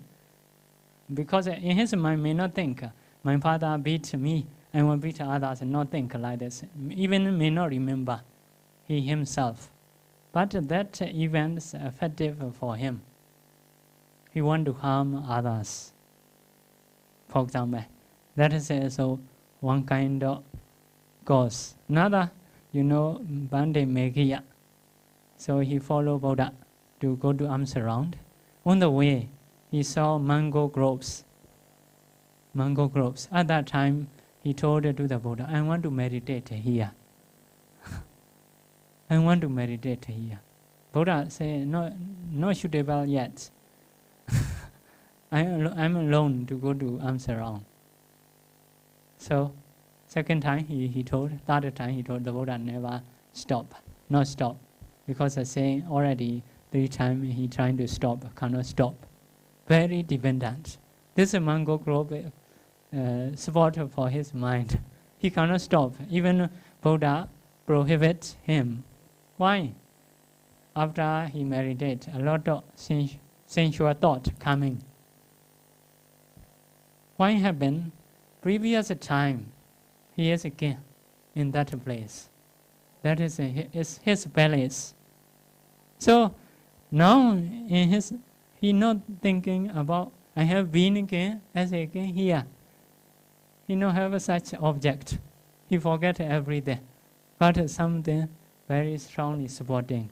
because in his mind may not think, my father beat me, I will beat others, not think like this. Even may not remember he himself. But that event is effective for him. He want to harm others. For example, that is also one kind of cause. Another, Bhante Meghiya. So he followed Buddha to go to arms around. On the way, he saw mango groves. Mango groves. At that time, he told to the Buddha, I want to meditate here. I want to meditate here. Buddha said, not suitable yet. I'm alone to go to arms around. So, second time he told, third time he told the Buddha never stop, not stop. Because I say already 3 times he trying to stop, cannot stop. Very dependent. This mango grove support for his mind. He cannot stop. Even Buddha prohibits him. Why? After he meditates, a lot of sensual thought coming. Why happened? Previous time, he is again in that place. That is his palace. So now he not thinking about I have been again as again here. He not have such object. He forget everything, but something very strongly supporting.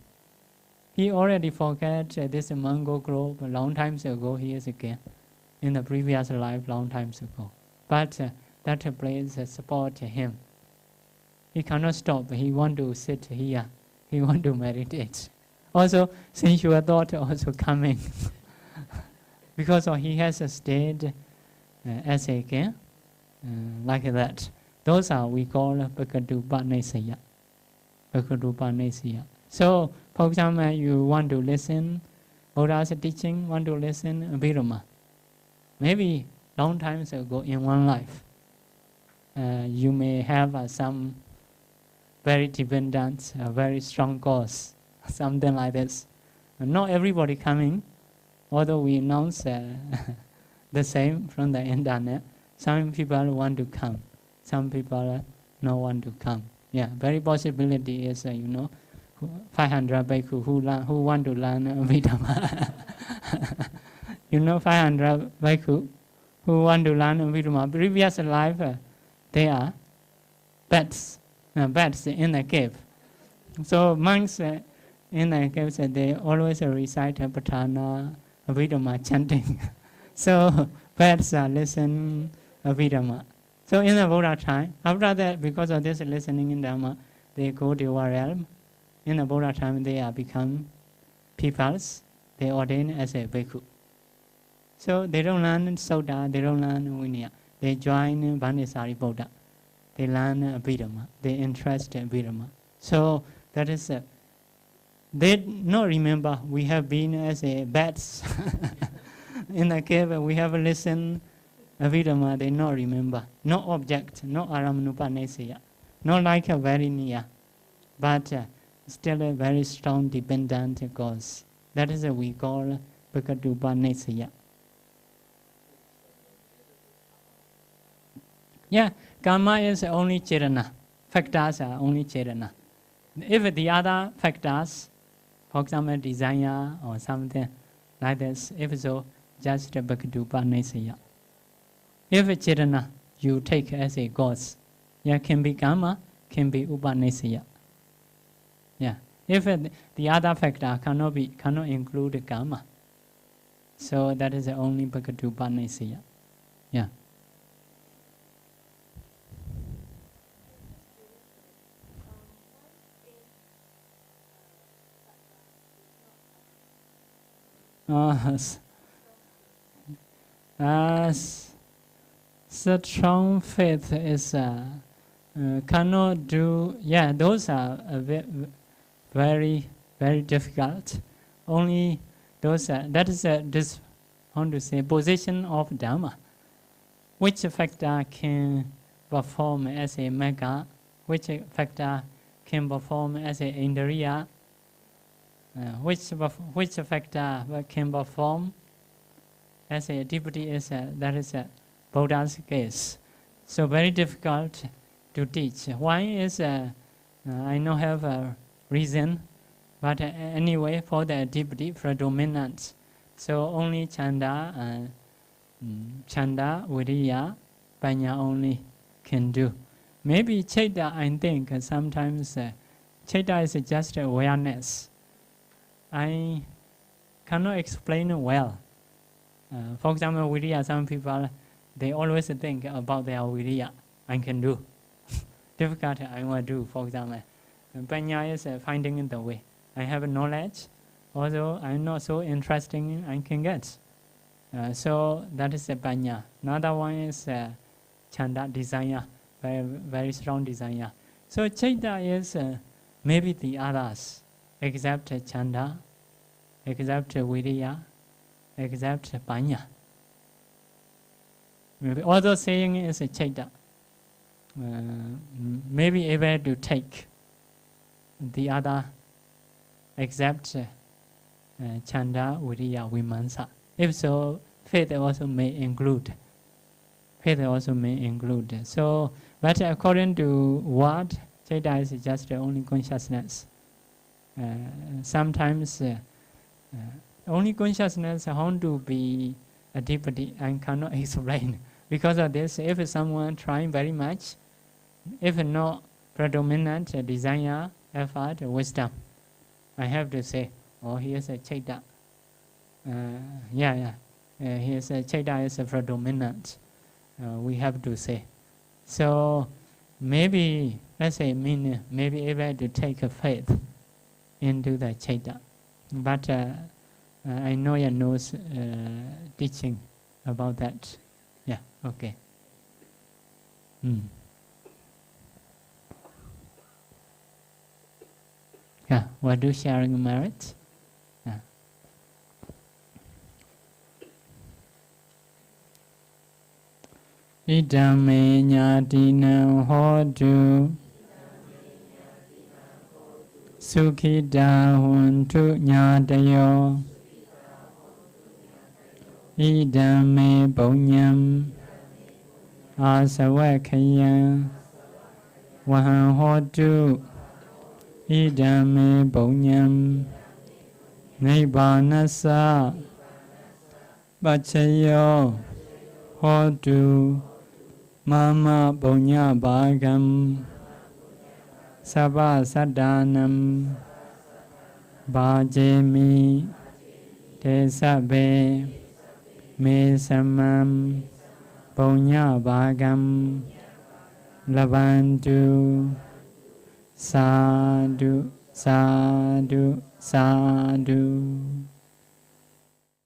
He already forget this mango grove a long time ago. He is again in the previous life long time ago. But that place support him. He cannot stop. He want to sit here. He want to meditate. Also, sensual thought also coming. Because he has stayed as a king, like that. Those are we call Bhakti-upanisya. Bhaktirupa Nesaya. So, for example, you want to listen Buddha's teaching, want to listen Abhidhamma. Maybe long times ago in one life, you may have some very dependent, very strong cause, something like this. Not everybody coming, although we announce the same from the internet. Some people want to come, some people not want to come. Yeah, very possibility is 500 bhikkhu who want to learn Abhidhamma. 500 bhikkhu who want to learn Abhidhamma. Previous life, they are bats in the cave. So monks in the caves, they always recite Patthana, Abhidhamma chanting. So bats listen Abhidhamma. So in the Buddha time, after that, because of this listening in Dhamma, they go to our realm. In the Buddha time, they are become peoples. They ordain as a bhikkhu. So they don't learn Sutta, they don't learn Vinaya. They join Bhanisari Buddha. They learn Abhidhamma. They interest in Abhidhamma. So that is, they not remember we have been as a bats in the cave. We have listened Abhidhamma. They not remember. No object, no Aramanupanesaya. Not like a very near, but still a very strong dependent cause. That is we call Bhaktirupanesaya. Yeah, karma is only chetana. Factors are only chetana. If the other factors, for example, desire or something like this, if so, just Bhaktirupanesaya. If chetana you take as a cause, yeah, can be karma, can be upanesaya. Yeah. If the other factor cannot include karma, so that is only Bhaktirupanesaya. Yeah. Strong faith is cannot do. Yeah, those are very, very difficult. Only those that is this, how to say, position of Dhamma. Which factor can perform as a mega? Which factor can perform as a indriya? Which factor can perform as a deputy is that is Buddha's case. So very difficult to teach. One is I don't have a reason, but anyway for the deputy predominant. So only chanda, viriya, panya only can do. Maybe chaita, I think sometimes chaita is just awareness. I cannot explain well. For example, viriya, some people, they always think about their viriya. I can do. Difficult, I will do, for example. Panya is finding the way. I have knowledge, although I'm not so interested in I can get. So that is a panya. Another one is chanda, desire, very, very strong desire. So chaita is maybe the others, except chanda, except viriya, except panya. Maybe although saying is a chaita, maybe able to take the other except chanda, viriya, vimansa. If so, faith also may include. Faith also may include. So, but according to what chaita is just only consciousness. Sometimes only consciousness how to be a deputy I cannot explain. Because of this, if someone trying very much, if not predominant desire, effort, wisdom, I have to say, oh, he is a chaita. He is a chaita is a predominant. We have to say. So maybe, let's say, maybe able to take a faith into the chaita. But I know you knows teaching about that. Yeah, okay. Yeah, we'll do sharing merit. Yeah. Idame nyatinam hodu Sukhita huntu nyatayo Idame punyam Asavakayam Vaham hodu Idame punyam Nibbanasa Pachayo hodu Mama punya bhagam Sabha sadanam Bhajemi Tesabe Me samam Punya bhagam Labantu Sadhu Sadhu Sadhu